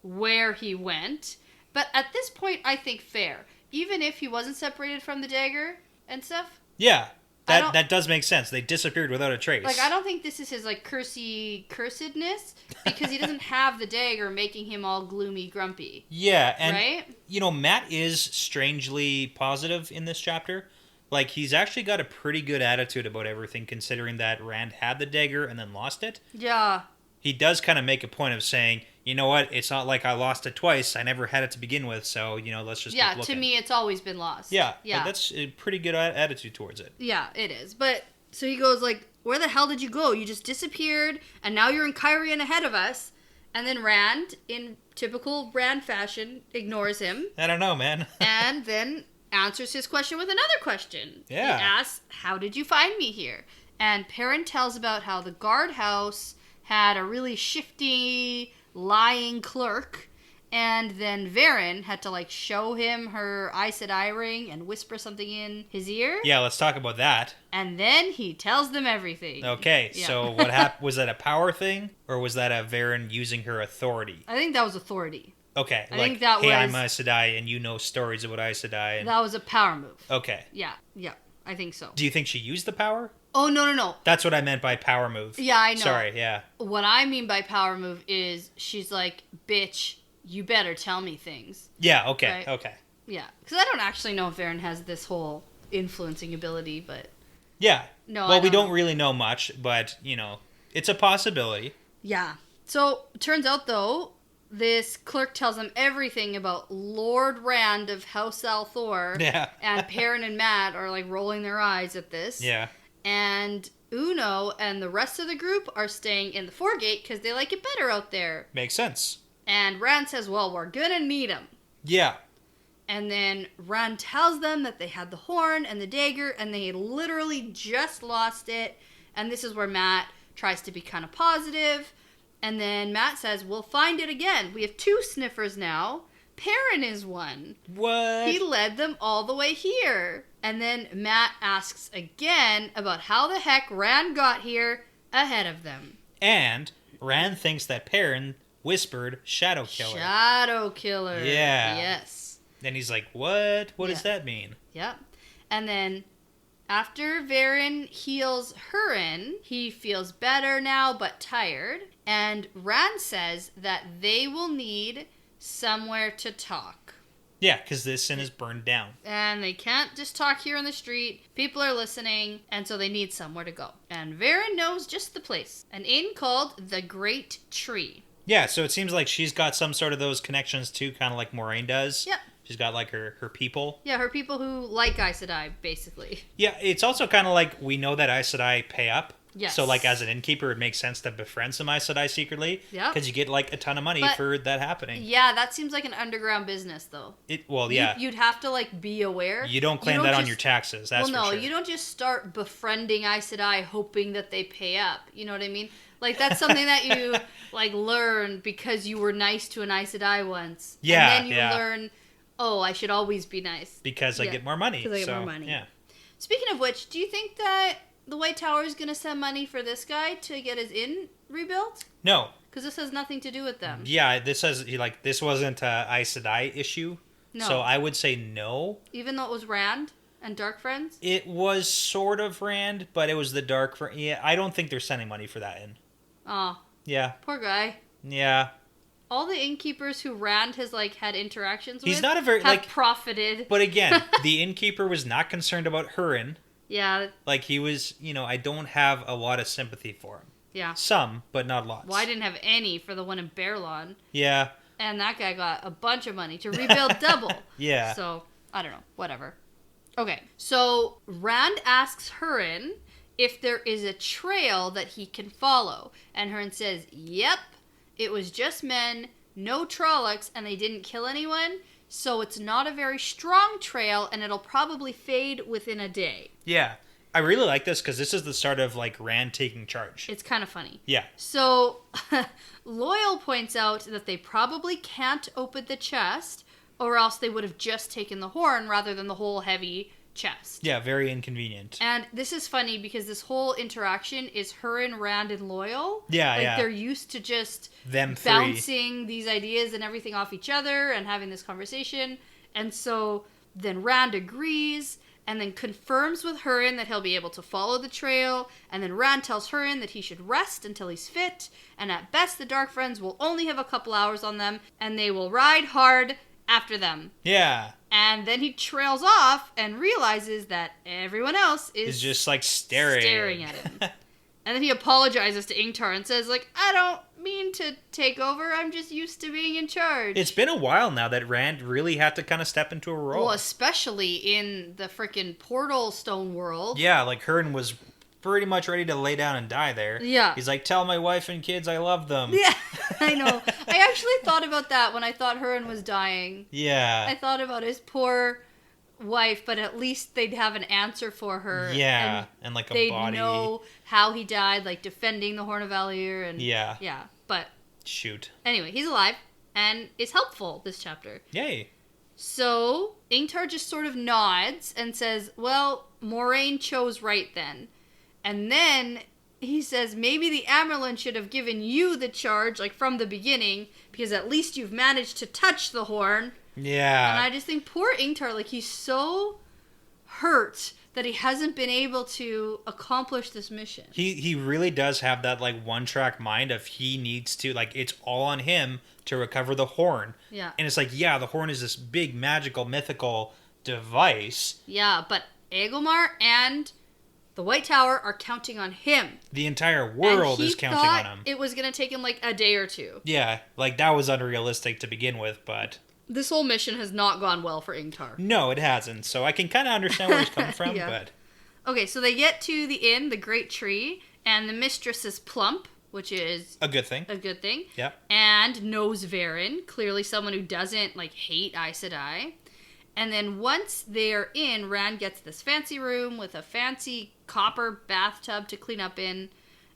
where he went, but at this point I think fair. Even if he wasn't separated from the dagger and stuff.
Yeah. That does make sense. They disappeared without a trace.
Like, I don't think this is his, like, cursedness, because he doesn't have the dagger making him all gloomy, grumpy.
Yeah, and,
right?
You know, Mat is strangely positive in this chapter. Like, he's actually got a pretty good attitude about everything, considering that Rand had the dagger and then lost it.
Yeah.
He does kind of make a point of saying, you know what, it's not like I lost it twice. I never had it to begin with, so, you know, let's just keep looking.
To me, it's always been lost.
Yeah. That's a pretty good attitude towards it.
Yeah, it is. But, so he goes, like, where the hell did you go? You just disappeared, and now you're in Cairhien ahead of us. And then Rand, in typical Rand fashion, ignores him.
I don't know, man.
And then answers his question with another question.
Yeah.
He asks, how did you find me here? And Perrin tells about how the guardhouse had a really shifty, lying clerk, and then Varen had to, like, show him her Aes Sedai ring and whisper something in his ear.
Yeah, let's talk about that.
And then he tells them everything.
Okay, yeah. So what happened? Was that a power thing, or was that a Varen using her authority?
I think that was authority.
Okay,
I think that
hey,
was...
I'm Aes Sedai, and you know stories about Aes Sedai. And...
That was a power move.
Okay.
Yeah, I think so.
Do you think she used the power?
Oh, no.
That's what I meant by power move.
Yeah, I know.
Sorry, yeah.
What I mean by power move is she's like, bitch, you better tell me things.
Yeah, okay,
right?
Okay.
Yeah, because I don't actually know if Varen has this whole influencing ability, but...
Yeah.
No,
well, we don't really know much, but, you know, it's a possibility.
Yeah. So, turns out, though, this clerk tells them everything about Lord Rand of House Althor.
Yeah.
And Perrin and Mat are, like, rolling their eyes at this.
Yeah.
And Uno and the rest of the group are staying in the foregate because they like it better out there.
Makes sense.
And Rand says, well, we're gonna need them.
Yeah.
And then Rand tells them that they had the horn and the dagger, and they literally just lost it. And this is where Mat tries to be kind of positive. And then Mat says, we'll find it again. We have 2 sniffers now. Perrin is one.
What?
He led them all the way here. And then Mat asks again about how the heck Rand got here ahead of them.
And Rand thinks that Perrin whispered Shadow Killer.
Shadow Killer.
Yeah.
Yes.
Then he's like, what? What does that mean?
Yep. And then after Varen heals Hurin, he feels better now but tired. And Rand says that they will need somewhere to talk.
Yeah, because this inn is burned down.
And they can't just talk here on the street. People are listening, and so they need somewhere to go. And Varen knows just the place. An inn called the Great Tree.
Yeah, so it seems like she's got some sort of those connections too, kind of like Moraine does.
Yep.
She's got like her people.
Yeah, her people who like Aes Sedai, basically.
Yeah, it's also kind of like we know that Aes Sedai pay up.
Yes.
So like as an innkeeper, it makes sense to befriend some Aes Sedai secretly.
Yeah.
Because you get like a ton of money for that happening.
Yeah, that seems like an underground business though. You'd have to like be aware.
You don't claim that on your taxes, that's for sure.
You don't just start befriending Aes Sedai hoping that they pay up. You know what I mean? Like, that's something that you, like, learn because you were nice to an Aes Sedai once.
Yeah,
and then you learn, oh, I should always be nice.
Because I get more money.
Because I get more money.
Yeah.
Speaking of which, do you think that the White Tower is going to send money for this guy to get his inn rebuilt?
No.
Because this has nothing to do with them.
Yeah, this wasn't a Aes Sedai issue.
No.
So I would say no.
Even though it was Rand and Dark Friends?
It was sort of Rand, but it was the Dark Friends. Yeah, I don't think they're sending money for that in.
Oh.
Yeah.
Poor guy.
Yeah.
All the innkeepers who Rand has had interactions with
not a very
have profited.
But again, the innkeeper was not concerned about Hurin.
Yeah.
He was, I don't have a lot of sympathy for him.
Yeah.
Some, but not lots.
Well, I didn't have any for the one in Baerlon.
Yeah.
And that guy got a bunch of money to rebuild double.
Yeah.
So, I don't know. Whatever. Okay. So, Rand asks Hurin if there is a trail that he can follow. And Hurin says, yep. It was just men, no Trollocs, and they didn't kill anyone, so it's not a very strong trail, and it'll probably fade within a day.
Yeah. I really like this because this is the start of, Rand taking charge.
It's kind of funny.
Yeah.
So, Loyal points out that they probably can't open the chest, or else they would have just taken the horn rather than the whole heavy chest.
Yeah, very inconvenient.
And this is funny because this whole interaction is Hurin, Rand, and Loyal.
Yeah,
They're used to just
them three
bouncing these ideas and everything off each other and having this conversation. And so then Rand agrees and then confirms with Hurin that he'll be able to follow the trail. And then Rand tells Hurin that he should rest until he's fit. And at best, the Dark Friends will only have a couple hours on them and they will ride hard after them.
Yeah.
And then he trails off and realizes that everyone else is
just staring
at him. And then he apologizes to Ingtar and says, I don't mean to take over. I'm just used to being in charge.
It's been a while now that Rand really had to kind of step into a role.
Well, especially in the freaking Portal Stone world.
Yeah, Hurin was pretty much ready to lay down and die there.
Yeah.
He's tell my wife and kids I love them.
Yeah, I know. I actually thought about that when I thought Hurin was dying.
Yeah.
I thought about his poor wife, but at least they'd have an answer for her.
Yeah, and a
they'd
body.
They'd know how he died, defending the Horn of Valir. And
yeah.
Yeah, but...
Shoot.
Anyway, he's alive and is helpful this chapter.
Yay.
So, Ingtar just sort of nods and says, well, Moraine chose right then. And then he says, maybe the Amerlin should have given you the charge, from the beginning, because at least you've managed to touch the horn.
Yeah.
And I just think poor Ingtar, he's so hurt that he hasn't been able to accomplish this mission.
He really does have that, one-track mind of he needs to, it's all on him to recover the horn.
Yeah.
And it's the horn is this big, magical, mythical device.
Yeah, but Aegomar and the White Tower are counting on him.
The entire world is counting on him.
It was going to take him a day or two.
Yeah, that was unrealistic to begin with, but...
This whole mission has not gone well for Ingtar.
No, it hasn't, so I can kind of understand where he's coming from,
Yeah.
but...
Okay, so they get to the inn, the Great Tree, and the mistress is plump, which is...
A good thing.
A good thing.
Yep.
And knows Varen, clearly someone who doesn't, hate Aes Sedai. And then once they're in, Rand gets this fancy room with a fancy copper bathtub to clean up in.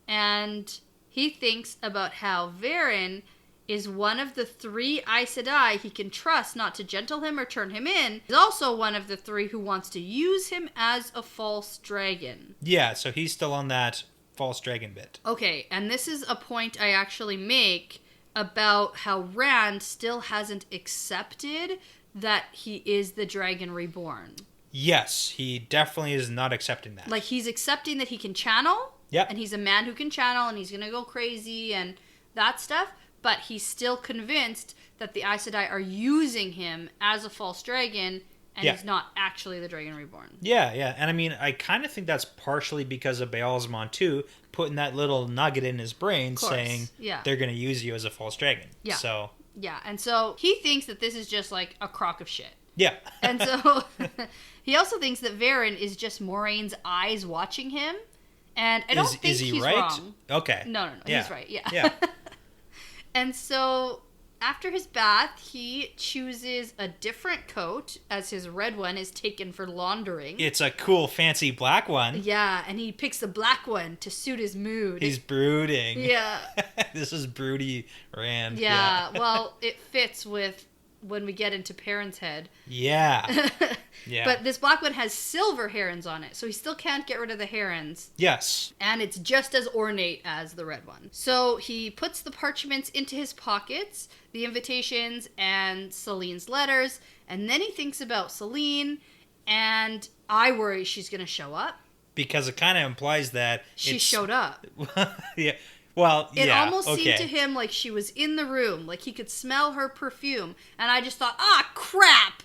And he thinks about how Varen is one of the 3 Aes Sedai he can trust not to gentle him or turn him in. He's also one of the 3 who wants to use him as a false dragon.
Yeah, so he's still on that false dragon bit.
Okay, and this is a point I actually make about how Rand still hasn't accepted that he is the Dragon Reborn.
Yes, he definitely is not accepting that.
He's accepting that he can channel.
Yep.
And he's a man who can channel, and he's going to go crazy and that stuff. But he's still convinced that the Aes Sedai are using him as a false dragon, and he's not actually the Dragon Reborn.
Yeah, yeah. And I kind of think that's partially because of Baalzamon too, putting that little nugget in his brain saying they're going to use you as a false dragon.
Yeah.
So...
Yeah, and so he thinks that this is just a crock of shit.
Yeah.
And so he also thinks that Varen is just Moraine's eyes watching him. And I don't think he's
right?
wrong.
Okay.
No.
Yeah.
He's right, yeah.
Yeah.
And so after his bath, he chooses a different coat as his red one is taken for laundering.
It's a cool, fancy black one.
Yeah, and he picks the black one to suit his mood.
He's brooding.
Yeah.
This is broody Rand.
Yeah, well, it fits with when we get into Perrin's head.
Yeah. Yeah.
But this black one has silver herons on it, so he still can't get rid of the herons.
Yes.
And it's just as ornate as the red one. So he puts the parchments into his pockets, the invitations and Celene's letters, and then he thinks about Selene And I worry she's going to show up.
Because it kind of implies that
she showed up.
Yeah. Well,
it
yeah.
almost seemed to him like she was in the room, like he could smell her perfume. And I just thought, crap!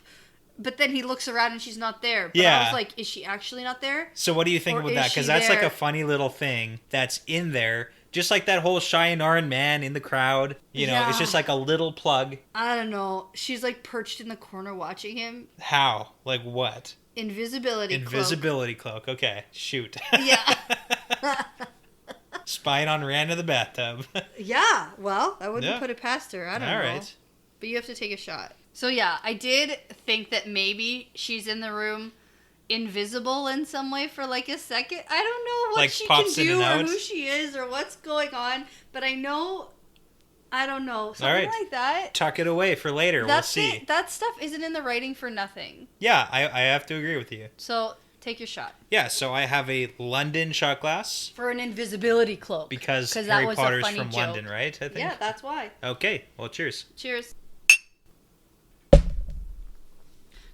But then he looks around and she's not there. But I was like, is she actually not there?
So what do you think about that? Because that's like a funny little thing that's in there. Just like that whole Cheyenne man in the crowd. You know, it's just like a little plug.
I don't know. She's like perched in the corner watching him.
How? Like what?
Invisibility
cloak. Okay, shoot.
Yeah.
Spying on Rand in the bathtub.
Yeah, well, I wouldn't put it past her. I don't know.
All right.
But you have to take a shot. So yeah, I did think that maybe she's in the room invisible in some way for like a second. I don't know what
like
she can do or
out.
who she is or what's going on, but I know, I don't know, something like that.
Tuck it away for later. We'll see.
That stuff isn't in the writing for nothing.
Yeah, I have to agree with you.
So take your shot.
Yeah, so I have a London shot glass.
For an invisibility cloak.
Because Harry Potter's from London, right? I think.
Yeah, that's why.
Okay, well, cheers.
Cheers.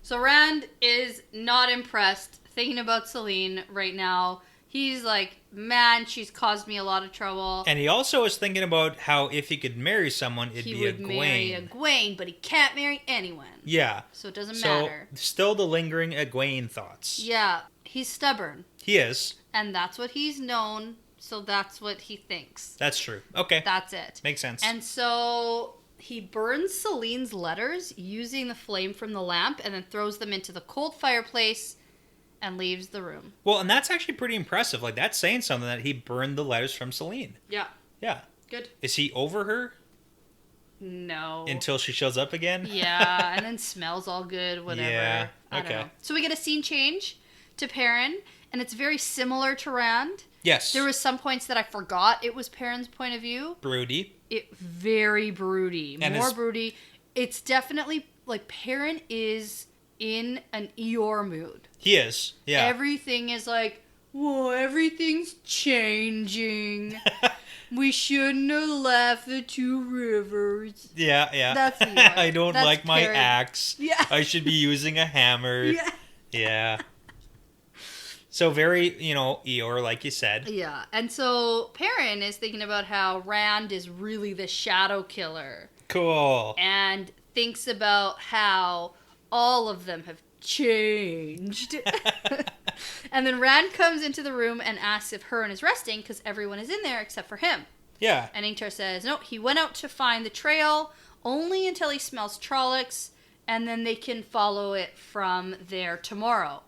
So Rand is not impressed, thinking about Celine right now. He's like, man, she's caused me a lot of trouble.
And he also was thinking about how if he could marry someone, it'd be a Gwaine.
He would marry a Gwaine, but he can't marry anyone.
Yeah.
So it doesn't matter.
Still the lingering Egwene thoughts.
Yeah, he's stubborn.
He is.
And that's what he's known, so that's what he thinks.
That's true. Okay.
That's it.
Makes sense.
And so he burns Celine's letters using the flame from the lamp and then throws them into the cold fireplace and leaves the room.
Well, and that's actually pretty impressive. Like, that's saying something that he burned the letters from Celine.
Yeah.
Yeah.
Good.
Is he over her?
No.
Until she shows up again?
Yeah, and then smells all good, whatever.
Yeah,
I don't know. So we get a scene change to Perrin, and it's very similar to Rand.
Yes.
There was some points that I forgot it was Perrin's point of view.
Broody.
Very broody.
And
more broody. It's definitely, like, Perrin is in an Eeyore mood.
He is, yeah.
Everything is like, whoa, everything's changing. We shouldn't have left the two rivers.
Yeah, yeah.
That's Eeyore.
I don't like my
Perrin.
axe.
Yeah.
I should be using a hammer.
Yeah.
Yeah. So very, Eeyore, like you said.
Yeah, and so Perrin is thinking about how Rand is really the shadow killer.
Cool.
And thinks about how all of them have changed. And then Rand comes into the room and asks if Huron is resting because everyone is in there except for him.
Yeah.
And Ingtar says, no, he went out to find the trail only until he smells Trollocs, and then they can follow it from there tomorrow.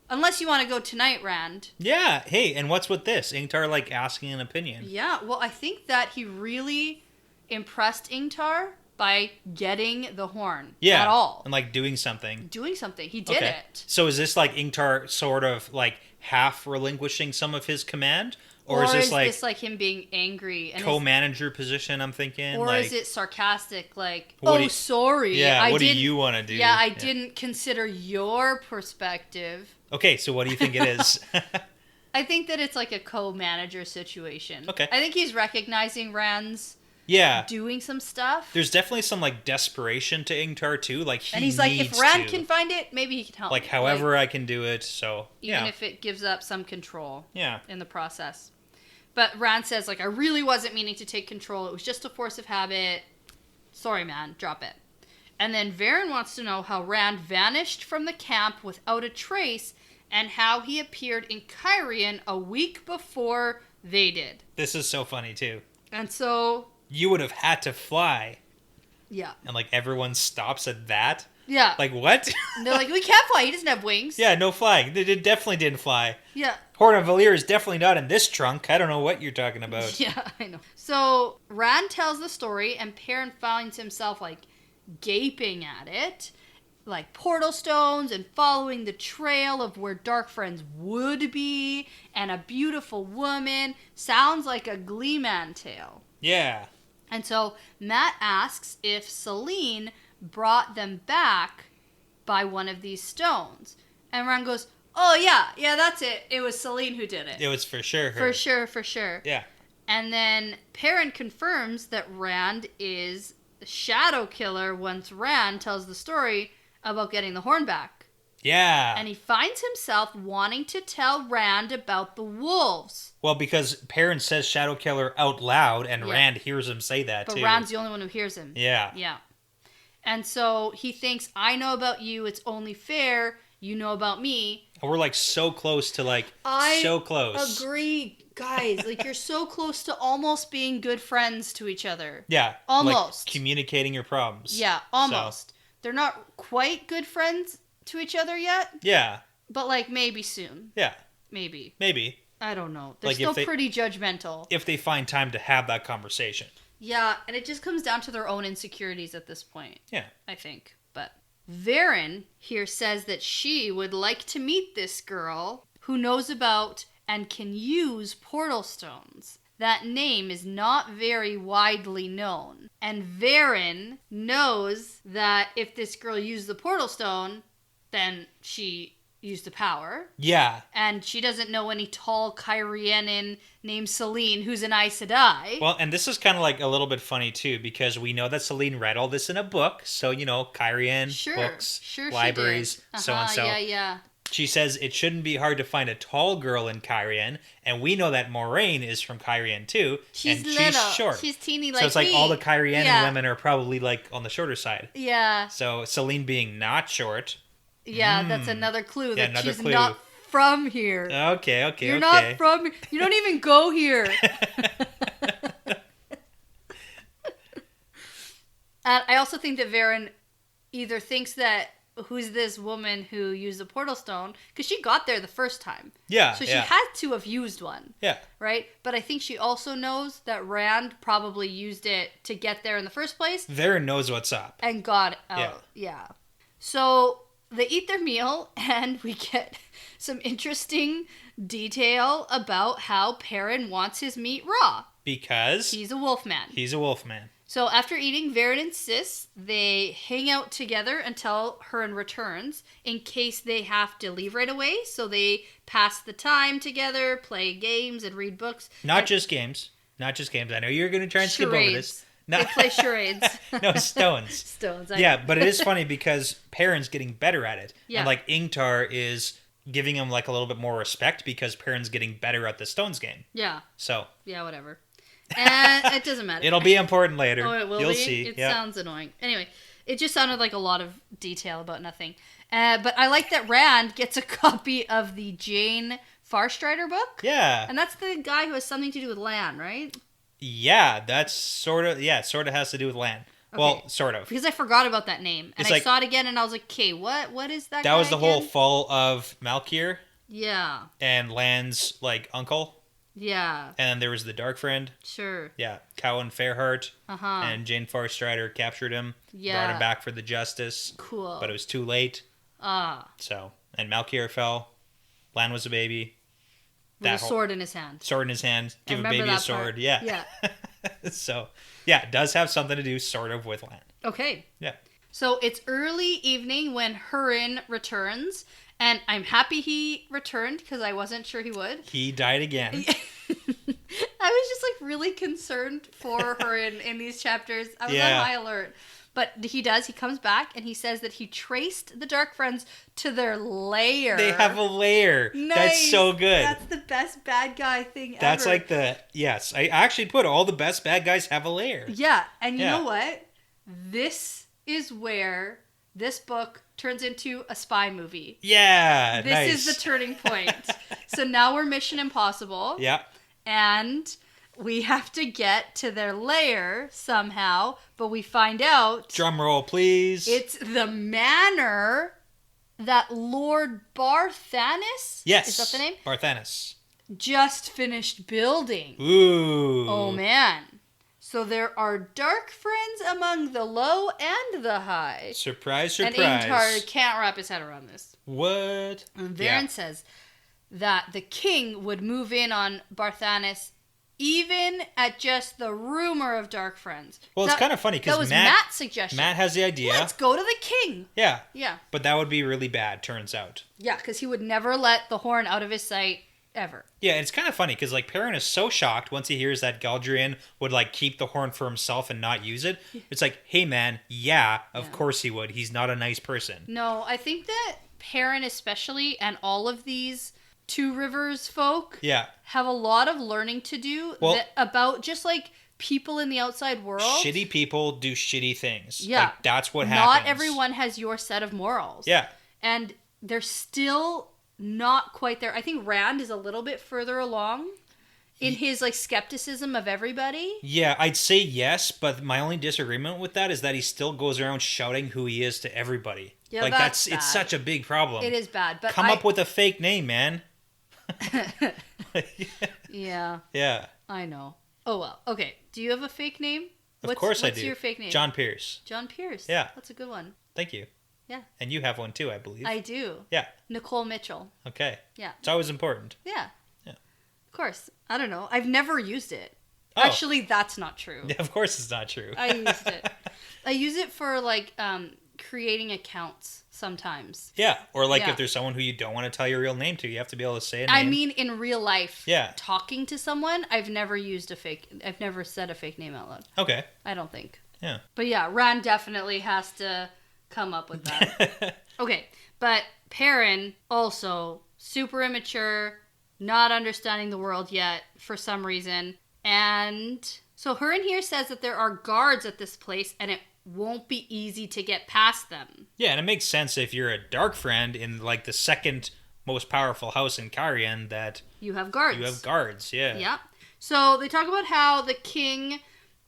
Unless you want to go tonight, Rand.
Yeah. Hey, and what's with this? Ingtar, like, asking an opinion.
Yeah, well, I think that he really impressed Ingtar by getting the horn.
Yeah.
At all.
And, like, doing something.
He did it.
So is this, like, Ingtar sort of, like, half relinquishing some of his command? Or is this like
him being angry? And
co-manager position, I'm thinking?
Or
like,
is it sarcastic, like,
sorry. Yeah, what do you want to do?
Yeah, I didn't consider your perspective.
Okay, so what do you think it is?
I think that it's like a co-manager situation.
Okay.
I think he's recognizing Rand's doing some stuff.
There's definitely some, like, desperation to Ingtar, too. Like,
and he's like, if Rand can find it, maybe he can help
me. Like, however I can do it, so,
even if it gives up some control in the process. But Rand says, like, I really wasn't meaning to take control. It was just a force of habit. Sorry, man. Drop it. And then Varen wants to know how Rand vanished from the camp without a trace and how he appeared in Cairhien a week before they did.
This is so funny, too.
And so...
You would have had to fly.
Yeah.
And, like, everyone stops at that?
Yeah.
Like, what?
And they're like, we can't fly. He doesn't have wings.
Yeah, no flying. It definitely didn't fly.
Yeah.
Horn of Valyr is definitely not in this trunk. I don't know what you're talking about.
Yeah, I know. So, Rand tells the story, and Perrin finds himself, like, gaping at it. Like, portal stones, and following the trail of where Dark Friends would be, and a beautiful woman. Sounds like a Gleeman tale.
Yeah.
And so, Matt asks if Celine brought them back by one of these stones. And Rand goes, oh, yeah, that's it. It was Celine who did it.
It was for sure her.
For sure.
Yeah.
And then Perrin confirms that Rand is the shadow killer once Rand tells the story about getting the horn back.
Yeah.
And he finds himself wanting to tell Rand about the wolves.
Well, because Perrin says Shadow Killer out loud, and Rand hears him say that,
but
too.
But Rand's the only one who hears him.
Yeah.
Yeah. And so he thinks, I know about you, it's only fair, you know about me.
And we're, like, so close to, so close.
Agree, guys. Like, you're so close to almost being good friends to each other.
Yeah.
Almost.
Like, communicating your problems.
Yeah, almost.
So.
They're not quite good friends to each other yet.
Yeah.
But, like, maybe soon.
Yeah.
Maybe. I don't know. They're still pretty judgmental.
If they find time to have that conversation.
Yeah, and it just comes down to their own insecurities at this point.
Yeah.
I think. But Varen here says that she would like to meet this girl who knows about and can use portal stones. That name is not very widely known. And Varen knows that if this girl used the portal stone, then she used the power.
Yeah.
And she doesn't know any tall Kyrianan named Selene who's an Aes Sedai.
Well, and this is kind of like a little bit funny too, because we know that Selene read all this in a book. So, Kyrian, books, libraries, so and so.
Yeah.
She says it shouldn't be hard to find a tall girl in Kyrian, and we know that Moraine is from Kyrian too.
She's
and
little.
She's short.
She's teeny like
So it's like
me.
all the Kyrianan women are probably like on the shorter side.
Yeah.
So Selene being not short.
Yeah, that's another clue that
another
she's
clue.
not from here.
Okay.
You're not from... You don't even go here. And I also think that Varen either thinks that who's this woman who used the portal stone, because she got there the first time.
Yeah.
So she had to have used one.
Yeah.
Right? But I think she also knows that Rand probably used it to get there in the first place.
Varen knows what's up.
And got out. Yeah. So they eat their meal, and we get some interesting detail about how Perrin wants his meat raw.
Because?
He's a wolfman. So after eating, Varen insists they hang out together until Hurin returns, in case they have to leave right away. So they pass the time together, play games, and read books.
Not just games. I know you're going to try and skip over this.
No. They play charades.
No, stones.
Stones.
But it is funny because Perrin's getting better at it.
Yeah.
And Ingtar is giving him a little bit more respect because Perrin's getting better at the stones game.
Yeah.
So.
Yeah, whatever. And it doesn't matter.
It'll be important later.
Oh, it will
You'll
be?
see.
It sounds annoying. Anyway, it just sounded like a lot of detail about nothing. But I like that Rand gets a copy of the Jane Farstrider book.
Yeah.
And that's the guy who has something to do with Lan, right?
Yeah, that's sort of has to do with Lan. Okay. Well, sort of.
Because I forgot about that name. And I saw it again and I was like, okay, what is that guy
That was the
again?
whole fall of Malkier.
Yeah.
And Lan's, uncle.
Yeah.
And then there was the Dark Friend.
Sure.
Yeah. Cowan Fairheart.
Uh-huh.
And Jane Farstrider captured him.
Yeah.
Brought him back for the justice.
Cool.
But it was too late. So, and Malkier fell. Lan was a baby.
With a sword in his hand.
Give a baby a sword. Part. Yeah. So, yeah, it does have something to do sort of with Lan.
Okay.
Yeah. So
it's early evening when Hurin returns. And I'm happy he returned because I wasn't sure he would.
He died again.
I was just really concerned for Hurin in these chapters. I was on high alert. But he does. He comes back and he says that he traced the Dark Friends to their lair.
They have a lair. Nice. That's so good.
That's the best bad guy thing ever.
That's yes. I actually put all the best bad guys have a lair.
Yeah. And you know what? This is where this book turns into a spy movie.
Yeah,
This is the turning point. So now we're Mission Impossible.
Yeah.
And we have to get to their lair somehow, but we find out...
Drum roll, please.
It's the manor that Lord Barthanes...
Yes.
Is that the name?
Barthanes.
Just finished building.
Ooh.
Oh, man. So there are dark friends among the low and the high.
Surprise.
And Ingtar can't wrap his head around this.
What?
And Varen says that the king would move in on Barthanes even at just the rumor of dark friends.
Well, it's kind of funny because
that was Matt's suggestion.
Matt has the idea.
Let's go to the king.
Yeah.
Yeah.
But that would be really bad, turns out.
Yeah, because he would never let the horn out of his sight. Ever.
Yeah, it's kind of funny because Perrin is so shocked once he hears that Galdrian would keep the horn for himself and not use it. It's like, hey man, of course he would. He's not a nice person.
No, I think that Perrin especially, and all of these Two Rivers folk
Yeah.
have a lot of learning to do about just like people in the outside world.
Shitty people do shitty things.
Yeah.
Like, that's what happens.
Not everyone has your set of morals.
Yeah.
And they're still not quite there. I think Rand is a little bit further along in his like skepticism of everybody.
Yeah, I'd say yes, but my only disagreement with that is that he still goes around shouting who he is to everybody.
Yeah,
like
that's bad.
It's such a big problem.
It is bad, but
come up with a fake name, man.
Yeah.
Yeah.
I know. Oh well. Okay. Do you have a fake name?
Of course I do.
What's your fake name?
John Pierce.
John Pierce.
Yeah.
That's a good one.
Thank you.
Yeah.
And you have one too, I believe.
I do.
Yeah.
Nicole Mitchell.
Okay.
Yeah.
It's always important.
Yeah.
Yeah.
Of course. I don't know. I've never used it.
Oh.
Actually, that's not true.
Yeah, of course it's not true.
I used it. I use it for like creating accounts sometimes.
Yeah, or like
Yeah.
if there's someone who you don't want to tell your real name to, you have to be able to say a name.
I mean, in real life,
Yeah.
talking to someone, I've never said a fake name out loud.
Okay.
I don't think.
Yeah.
But yeah, Rand definitely has to come up with that. Okay, but Perrin also super immature, not understanding the world yet for some reason. And so Hurin here says that there are guards at this place and it won't be easy to get past them.
Yeah, and it makes sense if you're a dark friend in like the second most powerful house in Carian that
You have guards.
you have guards, yeah.
Yeah. So they talk about how the king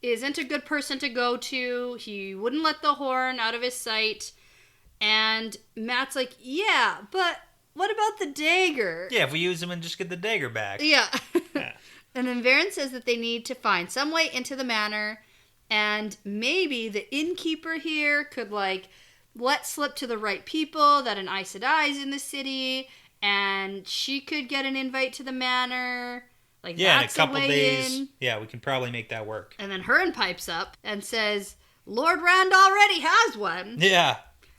isn't a good person to go to. He wouldn't let the horn out of his sight. And Matt's like, yeah, but what about the dagger?
Yeah, if we use them and just get the dagger back.
Yeah.
Yeah.
And then Varen says that they need to find some way into the manor. And maybe the innkeeper here could, like, let slip to the right people that an Aes Sedai's in the city. And she could get an invite to the manor. Like,
Yeah, in a
that's
couple
the way
days.
in.
Yeah, we can probably make that work.
And then Hurin pipes up and says, Lord Rand already has one.
Yeah.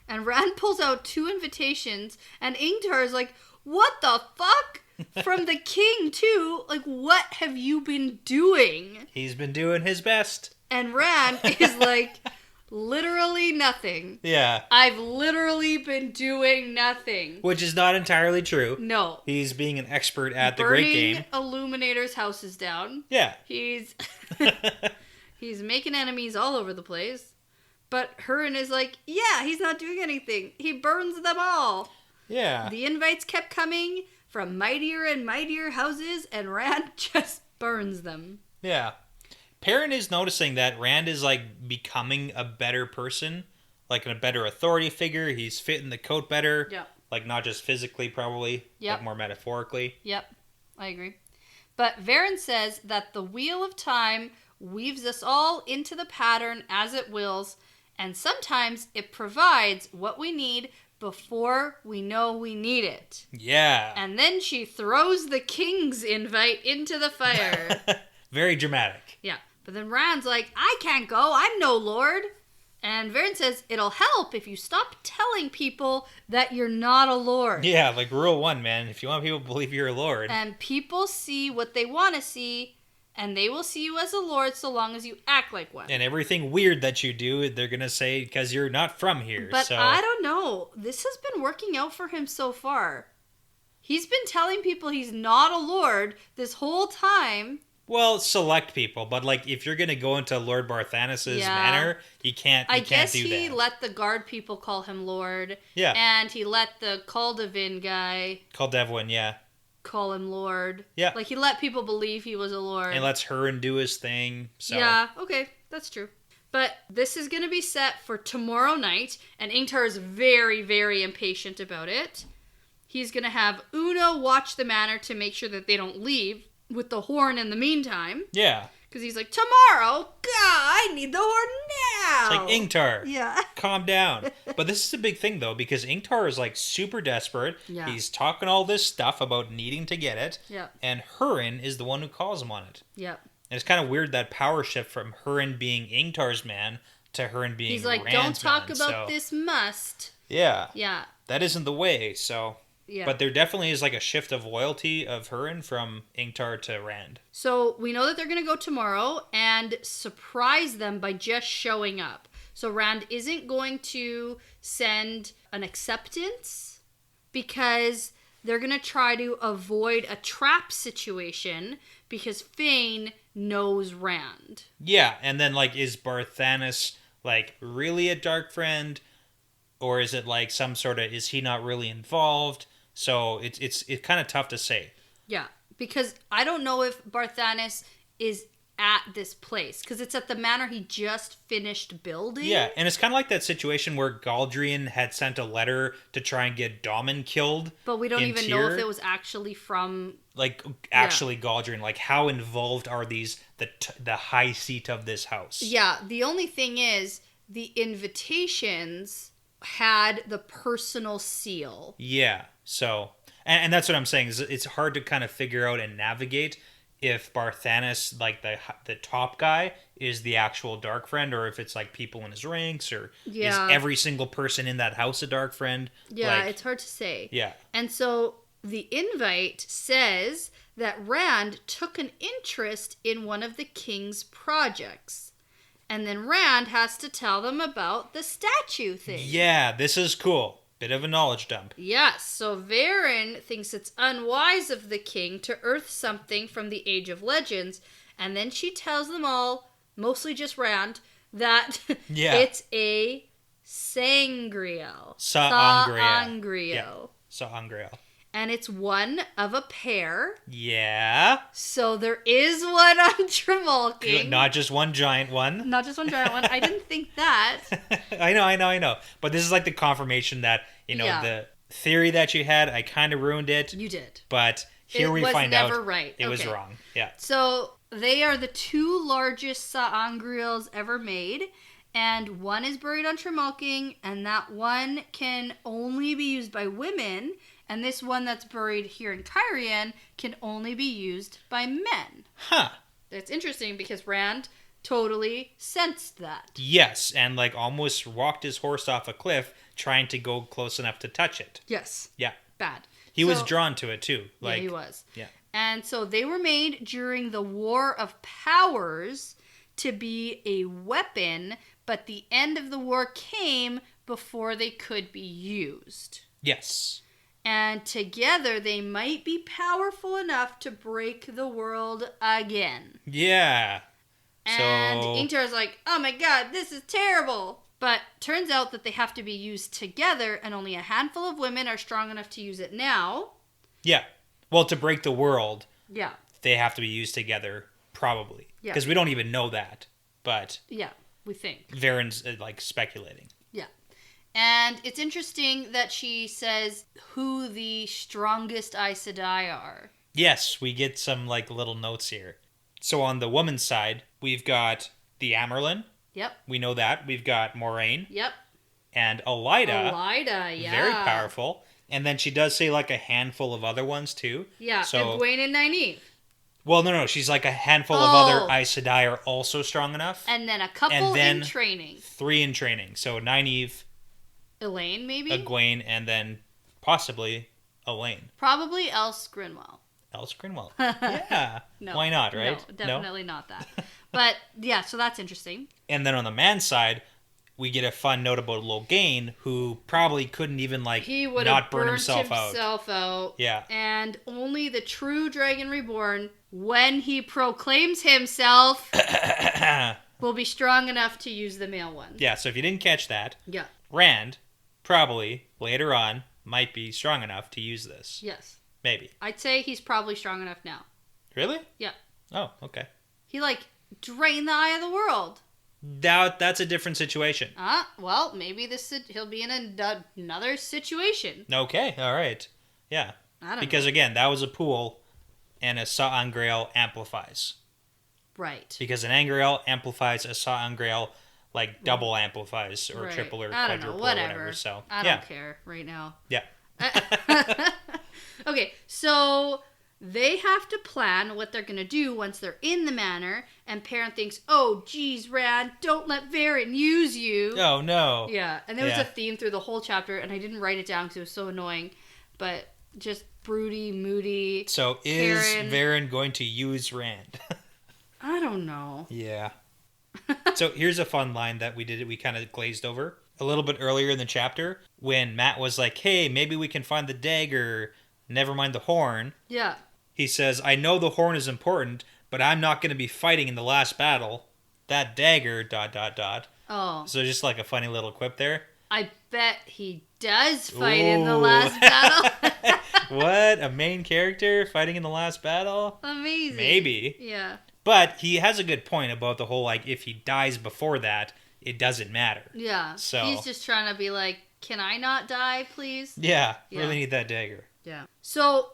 And Rand pulls out 2 invitations. And Ingtar is like, what the fuck? From the king, too. Like, what have you been doing?
He's been doing his best.
And Rand is like, literally nothing.
Yeah.
I've literally been doing nothing.
Which is not entirely true.
No.
He's being an expert at the great game.
Burning Illuminator's houses down.
Yeah.
He's making enemies all over the place. But Hurin is like, yeah, he's not doing anything. He burns them all.
Yeah.
The invites kept coming from mightier and mightier houses, and Rand just burns them.
Yeah. Perrin is noticing that Rand is, like, becoming a better person. Like, a better authority figure. He's fitting the coat better.
Yeah.
Like, not just physically, probably.
Yep.
Like, more metaphorically.
Yep, I agree. But Varen says that the wheel of time weaves us all into the pattern as it wills, and sometimes it provides what we need before we know we need it.
Yeah.
And then she throws the king's invite into the fire.
Very dramatic.
Yeah. But then Rand's like, I can't go. I'm no lord. And Varen says, it'll help if you stop telling people that you're not a lord.
Yeah, like rule 1, man. If you want people to believe you're a lord.
And people see what they want to see, and they will see you as a lord so long as you act like one.
And everything weird that you do, they're going to say because you're not from here.
But
so.
I don't know. This has been working out for him so far. He's been telling people he's not a lord this whole time.
Well, select people, but like if you're gonna go into Lord Barthanes' manor, you can't.
I
can't
guess
do
he
that.
let the guard people call him lord.
Yeah.
And he let the Culdavin guy
Called Devlin, yeah.
call him lord.
Yeah.
Like he let people believe he was a lord.
And lets Hurin do his thing. So.
Yeah. Okay, that's true. But this is gonna be set for tomorrow night, and Ingtar is very, very impatient about it. He's gonna have Una watch the manor to make sure that they don't leave with the horn in the meantime.
Yeah.
Because he's like, tomorrow? God, I need the horn now.
It's like, Ingtar,
Yeah.
calm down. But this is a big thing, though, because Ingtar is, like, super desperate.
Yeah.
He's talking all this stuff about needing to get it.
Yeah.
And Hurin is the one who calls him on it.
Yeah.
And it's kind of weird that power shift from Hurin being Ingtar's man to Hurin being
He's like,
Rand's
don't talk
man,
about
so.
this must.
Yeah.
Yeah.
That isn't the way, so...
Yeah.
But there definitely is like a shift of loyalty of Hurin from Ingtar to Rand.
So we know that they're going to go tomorrow and surprise them by just showing up. So Rand isn't going to send an acceptance because they're going to try to avoid a trap situation because Fane knows Rand.
Yeah, and then, like, is Barthanes, like, really a dark friend? Or is it, like, some sort of, is he not really involved? So it's kind of tough to say.
Yeah, because I don't know if Barthanes is at this place, because it's at the manor he just finished building.
Yeah, and it's kind of like that situation where Galdrian had sent a letter to try and get Dae'mar killed.
But we don't even know if it was actually from...
Like, actually Galdrian. Like, how involved are these, the high seat of this house?
Yeah, the only thing is, the invitations had the personal seal.
Yeah, so... And that's what I'm saying, is it's hard to kind of figure out and navigate if Barthanes, like the top guy, is the actual dark friend, or if it's like people in his ranks, or is every single person in that house a dark friend?
Yeah,
like,
it's hard to say.
Yeah.
And so the invite says that Rand took an interest in one of the king's projects. And then Rand has to tell them about the statue thing.
Yeah, this is cool. Bit of a knowledge dump.
Yes, so Varen thinks it's unwise of the king to earth something from the Age of Legends, and then she tells them all, mostly just Rand, that it's a Sangreal.
Sa'angreal.
Yeah,
Sa'angreal.
And it's one of a pair.
Yeah.
So there is one on Tremalking.
Not just one giant one.
Not just one giant one. I didn't think that.
I know. But this is like the confirmation that, the theory that you had, I kind of ruined it.
You did.
But here we find out
it
was wrong. Yeah.
So they are the two largest Sa'angreals ever made. And one is buried on Tremalking, and that one can only be used by women. And this one that's buried here in Cairhien can only be used by men.
Huh.
That's interesting because Rand totally sensed that.
Yes, and like almost walked his horse off a cliff trying to go close enough to touch it.
Yes.
Yeah.
Bad.
He was drawn to it too.
Yeah, he was.
Yeah.
And so they were made during the War of Powers to be a weapon, but the end of the war came before they could be used.
Yes.
And together they might be powerful enough to break the world again.
Yeah.
And Ingtar's like, oh my god, this is terrible. But turns out that they have to be used together, and only a handful of women are strong enough to use it now.
Yeah. Well, to break the world,
yeah,
they have to be used together, probably.
Yeah.
Because we don't even know that. But
yeah, we think.
Varen's like speculating.
Yeah. And it's interesting that she says who the strongest Aes Sedai are.
Yes, we get some like little notes here. So on the woman's side, we've got the Amyrlin.
Yep.
We know that. We've got Moraine.
Yep.
And Elaida.
Elaida, yeah.
Very powerful. And then she does say like a handful of other ones too.
Yeah,
so,
and Egwene and Nynaeve.
Well, no. She's like a handful of other Aes Sedai are also strong enough.
And then a couple in training.
3 in training. So Nynaeve.
Elaine, maybe?
Egwene, and then possibly Elaine.
Probably Else Grinwell.
Else Grinwell. Yeah.
No.
Why not, right?
No, definitely not that. But, yeah, so that's interesting.
And then on the man's side, we get a fun note about Logain, who probably couldn't even, like, not burn himself out. Yeah.
And only the true Dragon Reborn, when he proclaims himself, will be strong enough to use the male one.
Yeah, so if you didn't catch that,
yeah,
Rand, probably, later on, might be strong enough to use this.
Yes.
Maybe.
I'd say he's probably strong enough now.
Really?
Yeah.
Oh, okay.
He, drained the eye of the world.
That's a different situation.
Well, maybe he'll be in another situation.
Okay, all right. Yeah.
I don't know.
Because, again, that was a pool, and a Sa'angreal amplifies.
Right.
Because an Angreal amplifies, a Sa'angreal, double amplifies, or
right.
triple, or
I don't
quadruple,
know,
or whatever. So,
I don't care right now.
Yeah.
Okay, so they have to plan what they're going to do once they're in the manor, and Perrin thinks, oh, geez, Rand, don't let Varen use you.
Oh, no.
Yeah, and there was a theme through the whole chapter, and I didn't write it down because it was so annoying, but just broody, moody.
So is Varen going to use Rand?
I don't know.
Yeah. So here's a fun line that we kind of glazed over. A little bit earlier in the chapter, when Matt was like, hey, maybe we can find the dagger, never mind the horn.
Yeah.
He says, I know the horn is important, but I'm not going to be fighting in the last battle. That dagger, ...
Oh.
So just like a funny little quip there.
I bet he does fight in the last battle.
What? A main character fighting in the last battle?
Amazing.
Maybe.
Yeah.
But he has a good point about the whole, like, if he dies before that, it doesn't matter.
Yeah.
So
he's just trying to be like, can I not die, please?
Yeah. Really need that dagger.
Yeah. So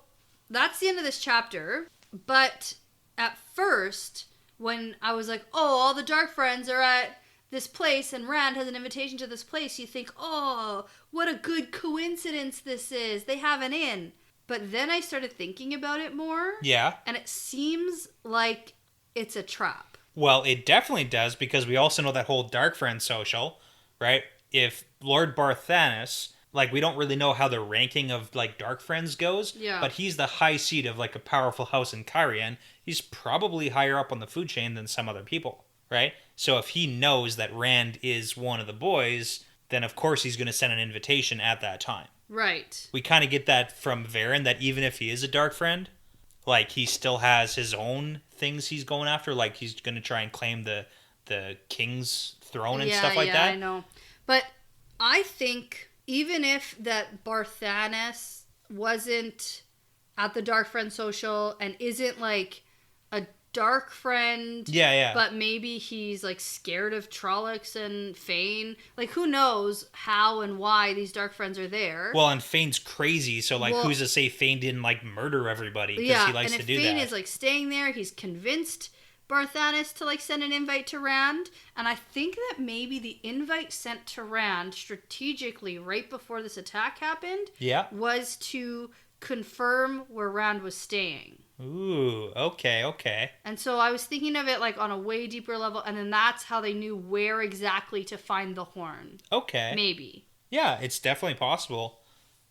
that's the end of this chapter. But at first, when I was like, oh, all the Dark Friends are at this place and Rand has an invitation to this place, you think, oh, what a good coincidence this is. They have an inn. But then I started thinking about it more.
Yeah.
And it seems like it's a trap.
Well, it definitely does, because we also know that whole Dark Friend social, right? If Lord Barthanes, like, we don't really know how the ranking of, like, Dark Friends goes.
Yeah.
But he's the high seat of, like, a powerful house in Cairhien. He's probably higher up on the food chain than some other people, right? So if he knows that Rand is one of the boys, then of course he's going to send an invitation at that time.
Right.
We kind of get that from Varen, that even if he is a Dark Friend, like, he still has his own things he's going after. Like, he's going to try and claim the king's throne and stuff like that.
Yeah, I know. But I think even if that Barthanes wasn't at the Dark Friend social and isn't, like, a Dark Friend,
Yeah.
but maybe he's, like, scared of Trollocs and Fane. Like, who knows how and why these Dark Friends are there.
Well, and Fane's crazy, so, like, who's to say Fane didn't, like, murder everybody? Because he likes to do that.
And if Fane is, like, staying there, he's convinced Barthanes to, like, send an invite to Rand. And I think that maybe the invite sent to Rand strategically right before this attack happened was to confirm where Rand was staying.
Ooh, okay.
And so I was thinking of it, like, on a way deeper level, and then that's how they knew where exactly to find the horn.
Okay.
Maybe.
Yeah, it's definitely possible.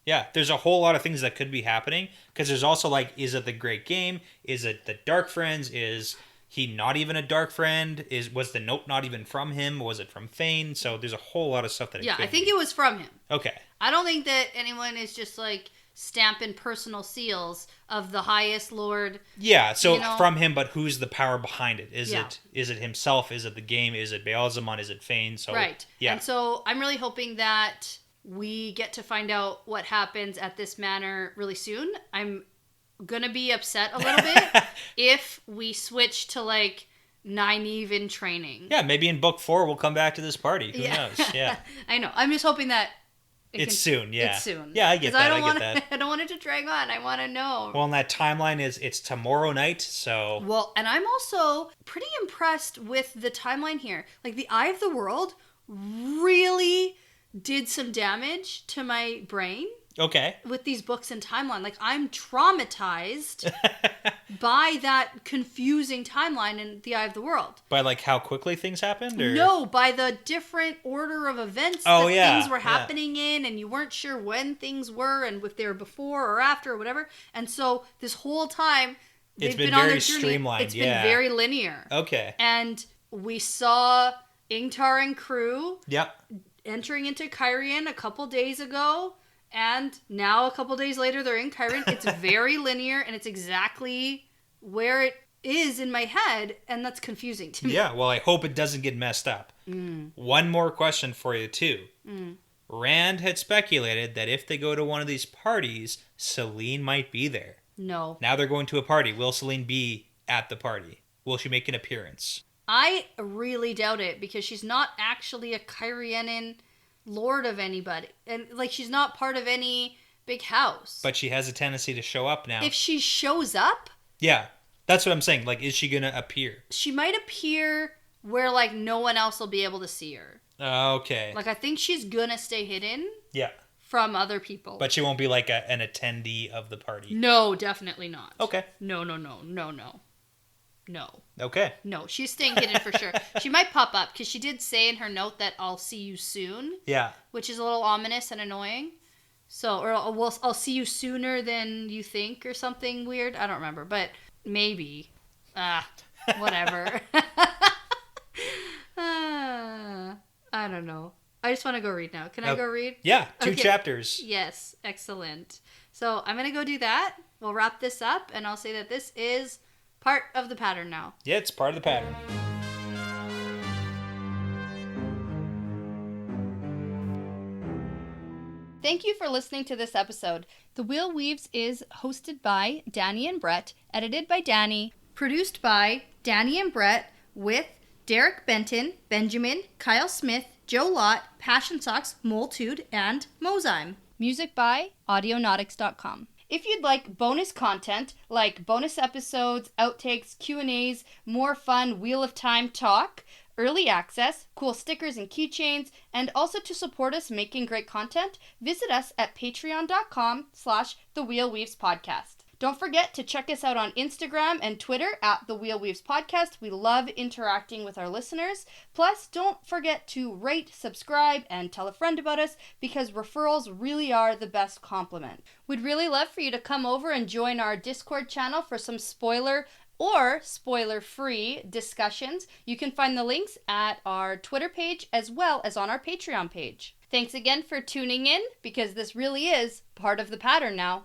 Yeah, there's a whole lot of things that could be happening, because there's also, like, is it the Great Game? Is it the Dark Friends? Is he not even a Dark Friend? Was the note not even from him? Was it from Fane? So there's a whole lot of stuff that it could
I think it was from him.
Okay.
I don't think that anyone is just, like, stamping personal seals of the highest lord.
Yeah, so from him, but who's the power behind it? Is it himself? Is it the game? Is it Baalzamon? Is it Fane? So
right.
Yeah.
And so I'm really hoping that we get to find out what happens at this manor really soon. I'm gonna be upset a little bit if we switch to, like, Nynaeve in training.
Yeah, maybe in book 4 we'll come back to this party. Who knows? Yeah.
I know. I'm just hoping that
it's soon. Yeah.
It's soon.
Yeah, I get that. I get that.
I don't want it to drag on. I want to know.
Well, and that timeline it's tomorrow night, so.
Well, and I'm also pretty impressed with the timeline here. Like, the Eye of the World really did some damage to my brain.
Okay.
With these books and timeline. Like, I'm traumatized by that confusing timeline in The Eye of the World.
By, like, how quickly things happened? Or?
No, by the different order of events that things were happening in, and you weren't sure when things were, and if they were before or after or whatever. And so, this whole time, they've been on their journey.
Streamlined.
It's been very linear.
Okay.
And we saw Ingtar and crew
Yep.
entering into Cairhien a couple days ago. And now, a couple days later, they're in Cairhien. It's very linear, and it's exactly where it is in my head, and that's confusing to me.
Yeah, well, I hope it doesn't get messed up. One more question for you, too. Rand had speculated that if they go to one of these parties, Selene might be there.
No.
Now they're going to a party. Will Selene be at the party? Will she make an appearance?
I really doubt it, because she's not actually a Cairhienan lord of anybody, and, like, she's not part of any big house.
But she has a tendency to show up now.
If she shows up,
yeah, that's what I'm saying. Like, is she gonna appear?
She might appear where, like, no one else will be able to see her.
Okay.
Like, I think she's gonna stay hidden.
Yeah.
From other people.
But she won't be like an attendee of the party.
No, definitely not.
Okay.
No.
Okay.
No, she's staying hidden for sure. She might pop up, because she did say in her note that I'll see you soon.
Yeah. Which
is a little ominous and annoying. So, or I'll see you sooner than you think, or something weird. I don't remember, but maybe. Whatever. I don't know. I just want to go read now. Can I go read?
Yeah, 2
Okay.
chapters.
Yes, excellent. So I'm going to go do that. We'll wrap this up, and I'll say that this is part of the pattern now.
Yeah, it's part of the pattern.
Thank you for listening to this episode. The Wheel Weaves is hosted by Dani and Brett, edited by Dani, produced by Dani and Brett, with Derek Benton, Benjamin, Kyle Smith, Joe Lott, Passion Socks, Moltude, and Mozyme. Music by Audionautics.com. If you'd like bonus content, like bonus episodes, outtakes, Q&As, more fun Wheel of Time talk, early access, cool stickers and keychains, and also to support us making great content, visit us at patreon.com/thewheelweavespodcast. Don't forget to check us out on Instagram and Twitter at The Wheel Weaves Podcast. We love interacting with our listeners. Plus, don't forget to rate, subscribe, and tell a friend about us because referrals really are the best compliment. We'd really love for you to come over and join our Discord channel for some spoiler or spoiler-free discussions. You can find the links at our Twitter page as well as on our Patreon page. Thanks again for tuning in because this really is part of the pattern now.